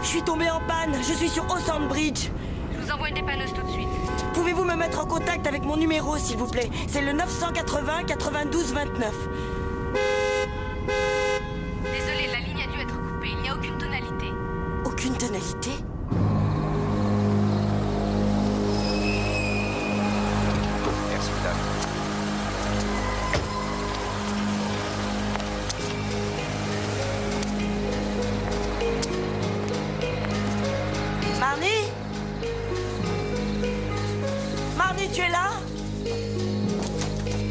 Je suis tombée en panne. Je suis sur Ocean Bridge. Je vous envoie une dépanneuse tout de suite. Pouvez-vous me mettre en contact avec mon numéro, s'il vous plaît? C'est le 980 92 29. Désolée, la ligne a dû être coupée. Il n'y a aucune tonalité. Aucune tonalité? Merci, madame. tu es là?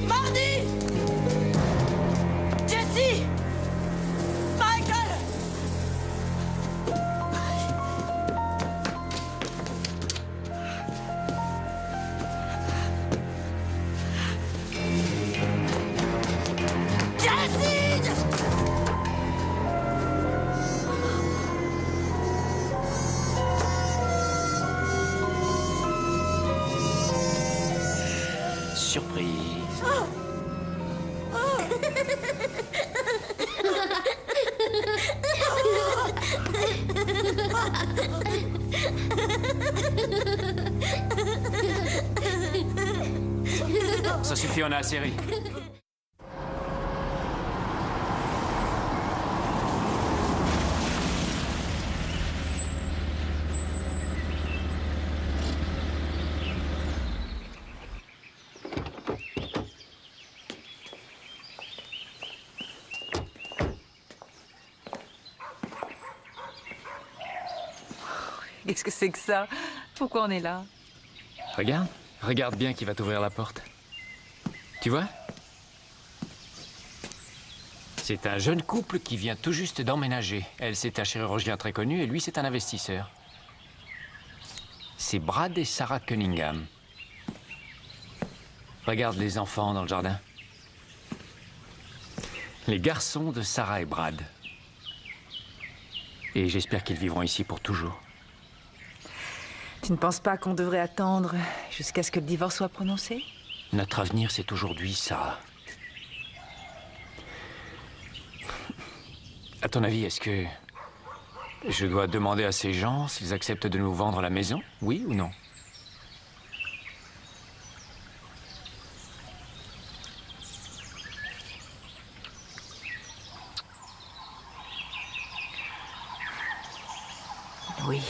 Mardi! Jessie! Michael! Jessie! Surprise. Ça suffit, on a assez ri. Qu'est-ce que c'est que ça? Pourquoi on est là? Regarde. Regarde bien qui va t'ouvrir la porte. Tu vois? C'est un jeune couple qui vient tout juste d'emménager. Elle, c'est un chirurgien très connu et lui, c'est un investisseur. C'est Brad et Sarah Cunningham. Regarde les enfants dans le jardin. Les garçons de Sarah et Brad. Et j'espère qu'ils vivront ici pour toujours. Tu ne penses pas qu'on devrait attendre jusqu'à ce que le divorce soit prononcé? Notre avenir, c'est aujourd'hui, Sarah. À ton avis, est-ce que je dois demander à ces gens s'ils acceptent de nous vendre la maison? Oui ou non? Oui.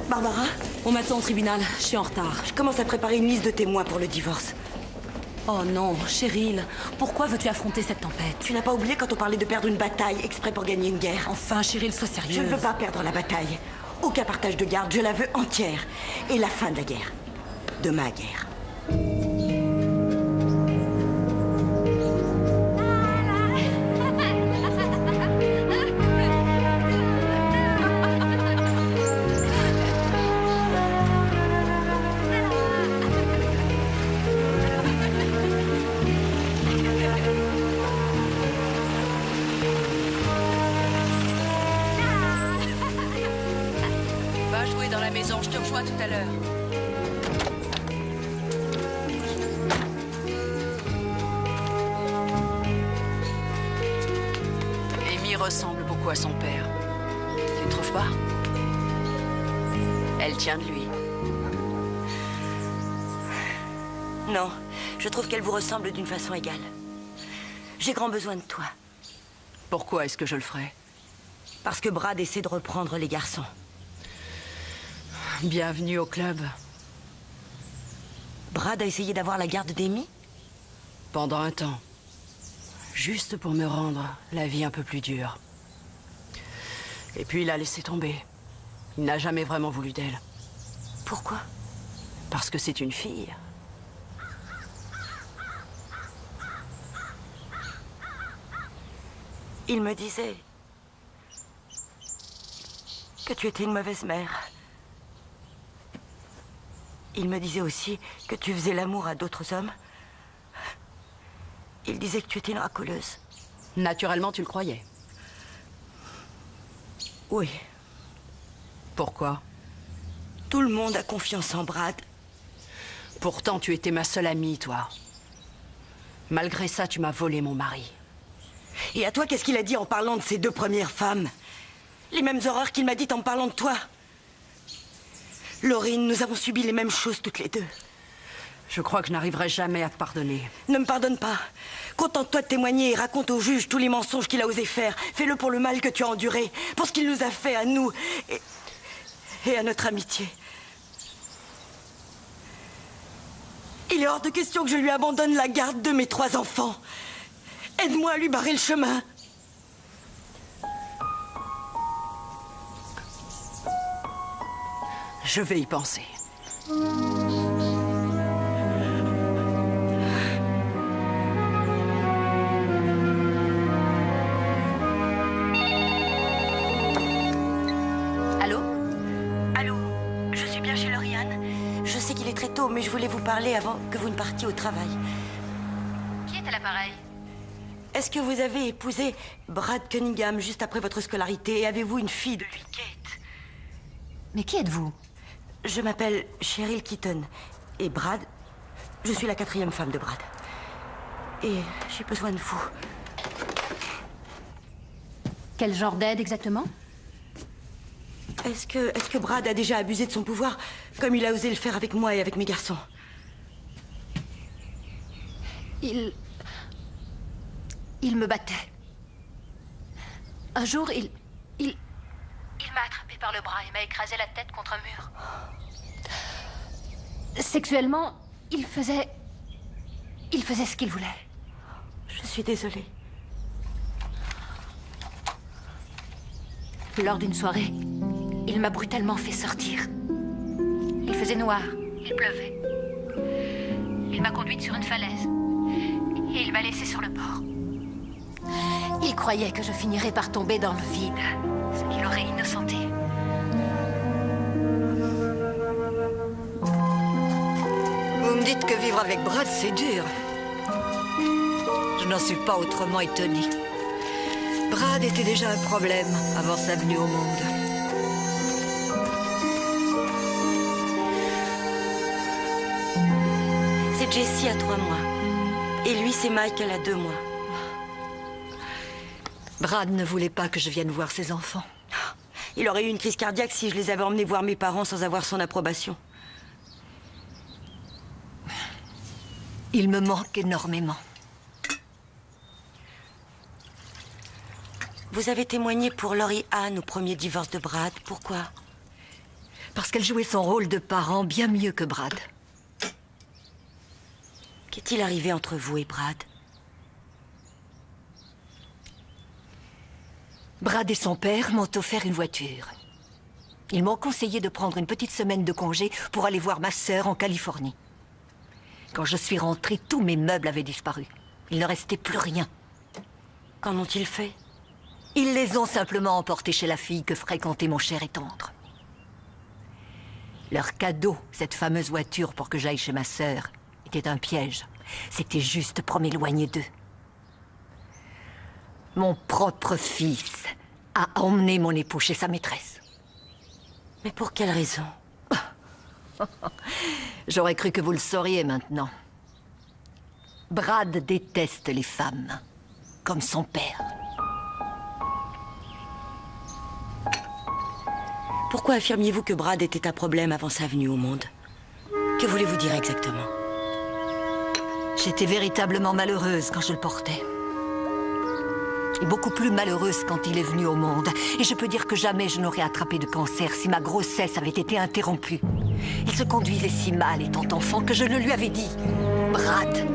Barbara, on m'attend au tribunal. Je suis en retard. Je commence à préparer une liste de témoins pour le divorce. Oh non, Cheryl, pourquoi veux-tu affronter cette tempête? Tu n'as pas oublié quand on parlait de perdre une bataille exprès pour gagner une guerre? Enfin, Cheryl, sois sérieuse. Je ne veux pas perdre la bataille. Aucun partage de garde, je la veux entière. Et la fin de la guerre. De ma guerre. Va jouer dans la maison, je te rejoins tout à l'heure. Amy ressemble beaucoup à son père. Tu ne trouves pas? Elle tient de lui. Non, je trouve qu'elle vous ressemble d'une façon égale. J'ai grand besoin de toi. Pourquoi est-ce que je le ferais? Parce que Brad essaie de reprendre les garçons. Bienvenue au club. Brad a essayé d'avoir la garde d'Amy? Pendant un temps. Juste pour me rendre la vie un peu plus dure. Et puis il a laissé tomber. Il n'a jamais vraiment voulu d'elle. Pourquoi? Parce que c'est une fille. Il me disait que tu étais une mauvaise mère. Il me disait aussi que tu faisais l'amour à d'autres hommes. Il disait que tu étais une racoleuse. Naturellement, tu le croyais. Oui. Pourquoi? Tout le monde a confiance en Brad. Pourtant, tu étais ma seule amie, toi. Malgré ça, tu m'as volé mon mari. Et à toi, qu'est-ce qu'il a dit en parlant de ses deux premières femmes? Les mêmes horreurs qu'il m'a dites en me parlant de toi. Laurine, nous avons subi les mêmes choses toutes les deux. Je crois que je n'arriverai jamais à te pardonner. Ne me pardonne pas. Contente-toi de témoigner et raconte au juge tous les mensonges qu'il a osé faire. Fais-le pour le mal que tu as enduré, pour ce qu'il nous a fait à nous et à notre amitié. Il est hors de question que je lui abandonne la garde de mes 3 enfants. Aide-moi à lui barrer le chemin. Je vais y penser. Allô? Allô? Je suis bien chez Lauriane. Je sais qu'il est très tôt, mais je voulais vous parler avant que vous ne partiez au travail. Qui est à l'appareil? Est-ce que vous avez épousé Brad Cunningham juste après votre scolarité et avez-vous une fille de lui, Kate? Mais qui êtes-vous? Je m'appelle Cheryl Keaton. Et Brad, je suis la 4e femme de Brad. Et j'ai besoin de vous. Quel genre d'aide exactement? Est-ce que Brad a déjà abusé de son pouvoir, comme il a osé le faire avec moi et avec mes garçons? Il me battait. Un jour, il m'a attrapé par le bras et m'a écrasé la tête contre un mur. Sexuellement, il faisait ce qu'il voulait. Je suis désolée. Lors d'une soirée, il m'a brutalement fait sortir. Il faisait noir, il pleuvait. Il m'a conduite sur une falaise et il m'a laissée sur le bord. Il croyait que je finirais par tomber dans le vide, ce qui l'aurait innocenté. Vous me dites que vivre avec Brad, c'est dur. Je n'en suis pas autrement étonnée. Brad était déjà un problème avant sa venue au monde. C'est Jessie à 3 mois. Et lui, c'est Michael à 2 mois. Brad ne voulait pas que je vienne voir ses enfants. Il aurait eu une crise cardiaque si je les avais emmenés voir mes parents sans avoir son approbation. Il me manque énormément. Vous avez témoigné pour Laurie Ann au premier divorce de Brad. Pourquoi? Parce qu'elle jouait son rôle de parent bien mieux que Brad. Qu'est-il arrivé entre vous et Brad? Brad et son père m'ont offert une voiture. Ils m'ont conseillé de prendre une petite semaine de congé pour aller voir ma sœur en Californie. Quand je suis rentrée, tous mes meubles avaient disparu. Il ne restait plus rien. Qu'en ont-ils fait? Ils les ont simplement emportés chez la fille que fréquentait mon cher et tendre. Leur cadeau, cette fameuse voiture pour que j'aille chez ma sœur, était un piège. C'était juste pour m'éloigner d'eux. Mon propre fils a emmené mon époux chez sa maîtresse. Mais pour quelle raison? J'aurais cru que vous le sauriez maintenant. Brad déteste les femmes, comme son père. Pourquoi affirmiez-vous que Brad était un problème avant sa venue au monde? Que voulez-vous dire exactement? J'étais véritablement malheureuse quand je le portais. Et beaucoup plus malheureuse quand il est venu au monde. Et je peux dire que jamais je n'aurais attrapé de cancer si ma grossesse avait été interrompue. Il se conduisait si mal étant enfant que je le lui avais dit. Brad,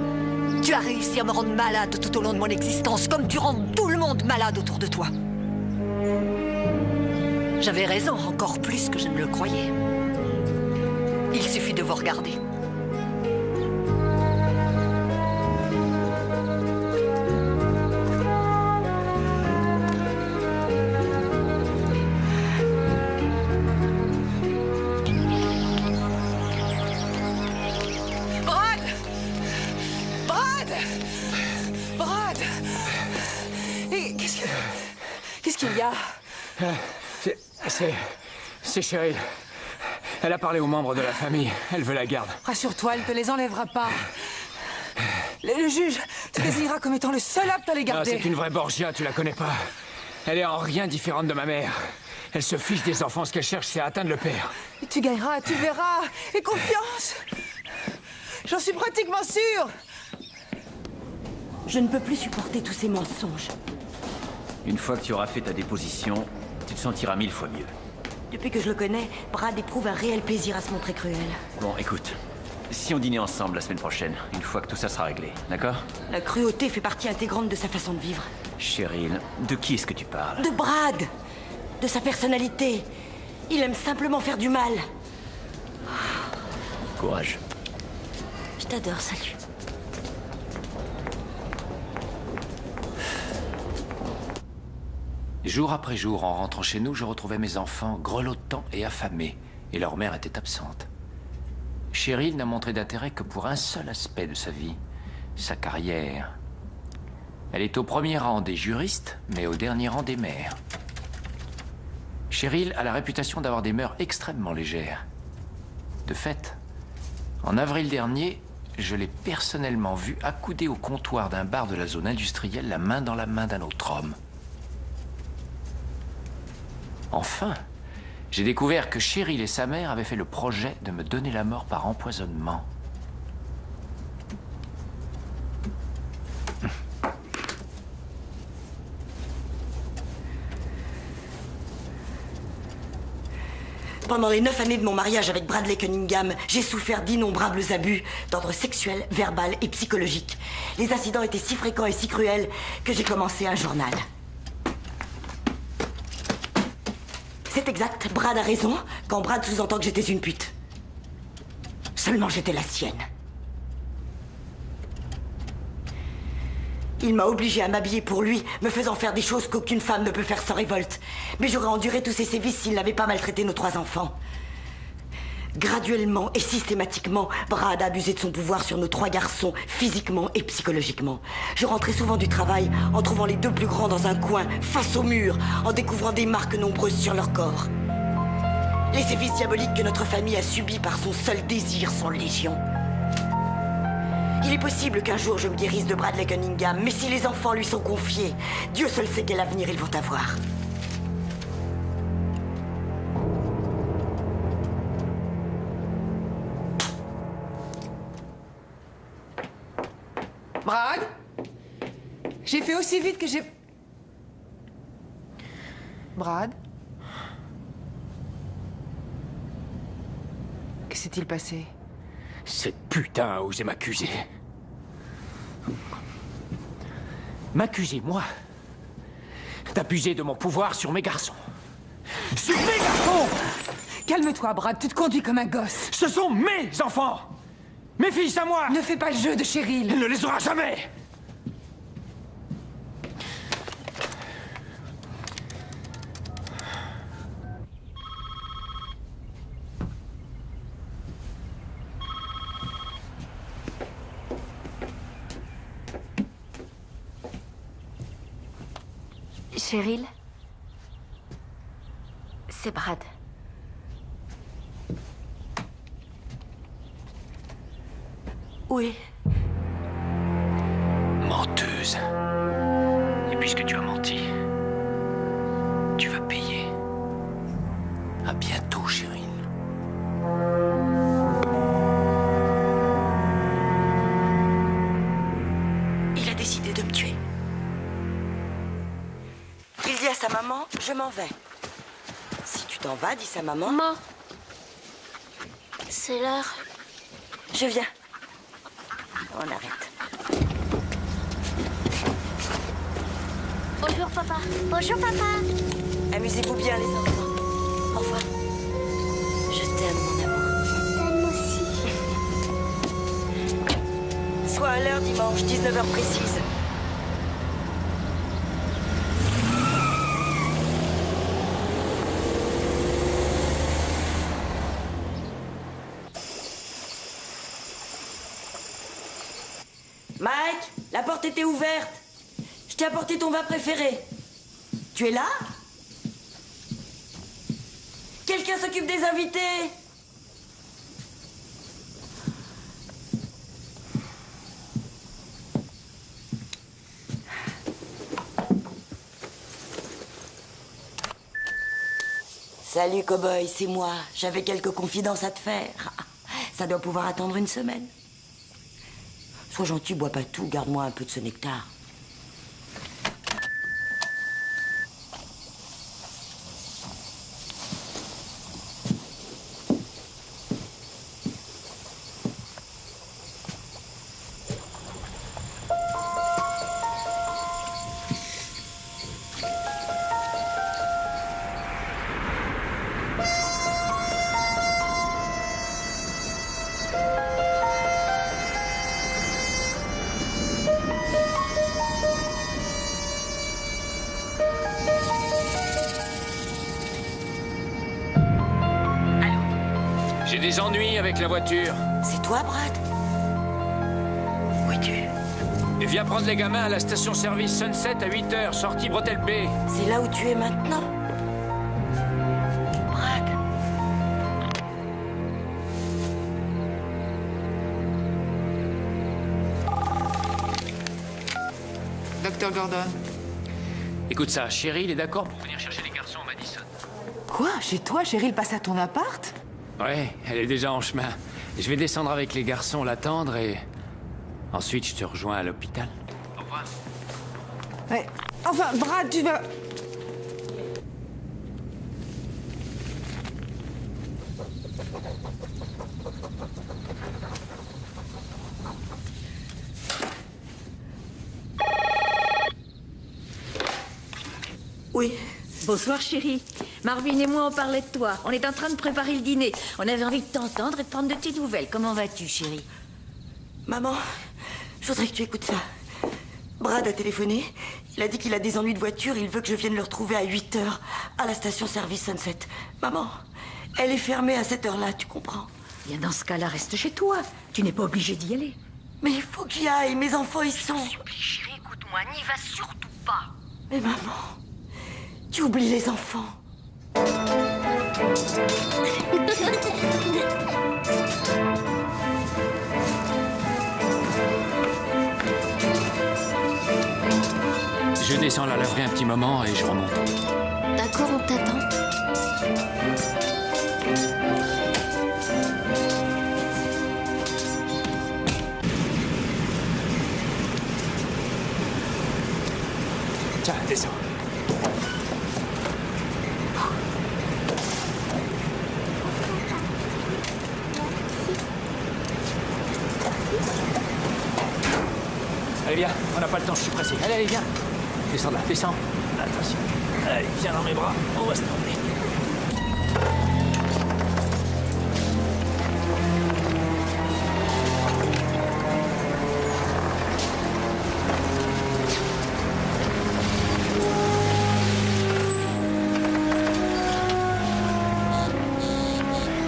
tu as réussi à me rendre malade tout au long de mon existence, comme tu rends tout le monde malade autour de toi. J'avais raison, encore plus que je ne le croyais. Il suffit de vous regarder. Qu'est-ce qu'il y a? C'est Cheryl. Elle a parlé aux membres de la famille. Elle veut la garde. Rassure-toi, elle ne te les enlèvera pas. Le juge te désignera comme étant le seul apte à les garder. Non, c'est une vraie Borgia, tu la connais pas. Elle est en rien différente de ma mère. Elle se fiche des enfants, ce qu'elle cherche, c'est atteindre le père. Et tu gagneras, tu verras. Et confiance. J'en suis pratiquement sûre. Je ne peux plus supporter tous ces mensonges. Une fois que tu auras fait ta déposition, tu te sentiras 1000 fois mieux. Depuis que je le connais, Brad éprouve un réel plaisir à se montrer cruel. Bon, écoute. Si on dînait ensemble la semaine prochaine, une fois que tout ça sera réglé, d'accord? La cruauté fait partie intégrante de sa façon de vivre. Cheryl, de qui est-ce que tu parles? De Brad! De sa personnalité. Il aime simplement faire du mal. Courage. Je t'adore, salut. Jour après jour, en rentrant chez nous, je retrouvais mes enfants grelottants et affamés, et leur mère était absente. Cheryl n'a montré d'intérêt que pour un seul aspect de sa vie, sa carrière. Elle est au premier rang des juristes, mais au dernier rang des mères. Cheryl a la réputation d'avoir des mœurs extrêmement légères. De fait, en avril dernier, je l'ai personnellement vue accoudée au comptoir d'un bar de la zone industrielle, la main dans la main d'un autre homme. Enfin, j'ai découvert que Cheryl et sa mère avaient fait le projet de me donner la mort par empoisonnement. Pendant les 9 années de mon mariage avec Bradley Cunningham, j'ai souffert d'innombrables abus d'ordre sexuel, verbal et psychologique. Les incidents étaient si fréquents et si cruels que j'ai commencé un journal. C'est exact, Brad a raison quand Brad sous-entend que j'étais une pute. Seulement j'étais la sienne. Il m'a obligée à m'habiller pour lui, me faisant faire des choses qu'aucune femme ne peut faire sans révolte. Mais j'aurais enduré tous ces sévices s'il n'avait pas maltraité nos 3 enfants. Graduellement et systématiquement, Brad a abusé de son pouvoir sur nos 3 garçons, physiquement et psychologiquement. Je rentrais souvent du travail en trouvant les 2 plus grands dans un coin, face au mur, en découvrant des marques nombreuses sur leur corps. Les sévices diaboliques que notre famille a subis par son seul désir sont légion. Il est possible qu'un jour je me guérisse de Bradley Cunningham, mais si les enfants lui sont confiés, Dieu seul sait quel avenir ils vont avoir. Brad? J'ai fait aussi vite que j'ai... Brad? Que s'est-il passé? Cette putain a osé m'accuser. M'accuser, moi, d'abuser de mon pouvoir sur mes garçons. Sur mes garçons! Calme-toi, Brad, tu te conduis comme un gosse. Ce sont mes enfants! Mes fils à moi! Ne fais pas le jeu de Cheryl. Il ne les aura jamais! Cheryl? C'est Brad. Oui. Menteuse. Et puisque tu as menti, tu vas payer. À bientôt, Cheryl. Il a décidé de me tuer. Il dit à sa maman, je m'en vais. Si tu t'en vas, dit sa maman... Maman, c'est l'heure. Je viens. On arrête. Bonjour, papa. Bonjour, papa. Amusez-vous bien, les enfants. Au revoir. Je t'aime, mon amour. Je t'aime aussi. Sois à l'heure dimanche, 19h précise. Mike, la porte était ouverte. Je t'ai apporté ton vin préféré. Tu es là? Quelqu'un s'occupe des invités? Salut, cow-boy, c'est moi. J'avais quelques confidences à te faire. Ça doit pouvoir attendre une semaine. Sois gentil, bois pas tout, garde-moi un peu de ce nectar. des ennuis avec la voiture. C'est toi, Brad? Où es-tu? Et viens prendre les gamins à la station-service Sunset à 8h, sortie Bretelle B. C'est là où tu es maintenant? Brad? Docteur Gordon. Écoute ça, Cheryl est d'accord pour venir chercher les garçons à Madison. Quoi? Chez toi, Cheryl passe à ton appart? Ouais, elle est déjà en chemin. Je vais descendre avec les garçons l'attendre et... Ensuite, je te rejoins à l'hôpital. Au revoir. Ouais. Enfin, Brad, tu vas... Oui. Bonsoir, chérie. Marvin et moi, on parlait de toi. On est en train de préparer le dîner. On avait envie de t'entendre et de prendre de tes nouvelles. Comment vas-tu, chérie? Maman, je voudrais que tu écoutes ça. Brad a téléphoné. Il a dit qu'il a des ennuis de voiture. Il veut que je vienne le retrouver à 8h à la station-service Sunset. Maman, elle est fermée à cette heure-là, tu comprends? Bien, dans ce cas-là, reste chez toi. Tu n'es pas obligée d'y aller. Mais il faut que j'y aille. Mes enfants, ils sont... Je supplie, chérie, écoute-moi. N'y va surtout pas. Mais maman, tu oublies les enfants. Je descends la laverie un petit moment et je remonte. D'accord, on t'attend. Tiens, descends. Allez, viens, on n'a pas le temps, je suis pressé. Allez, allez, viens. Descends là, descends. Attention. Allez, viens dans mes bras, on va se tromper.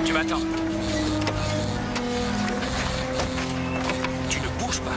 Tu m'attends. Tu ne bouges pas.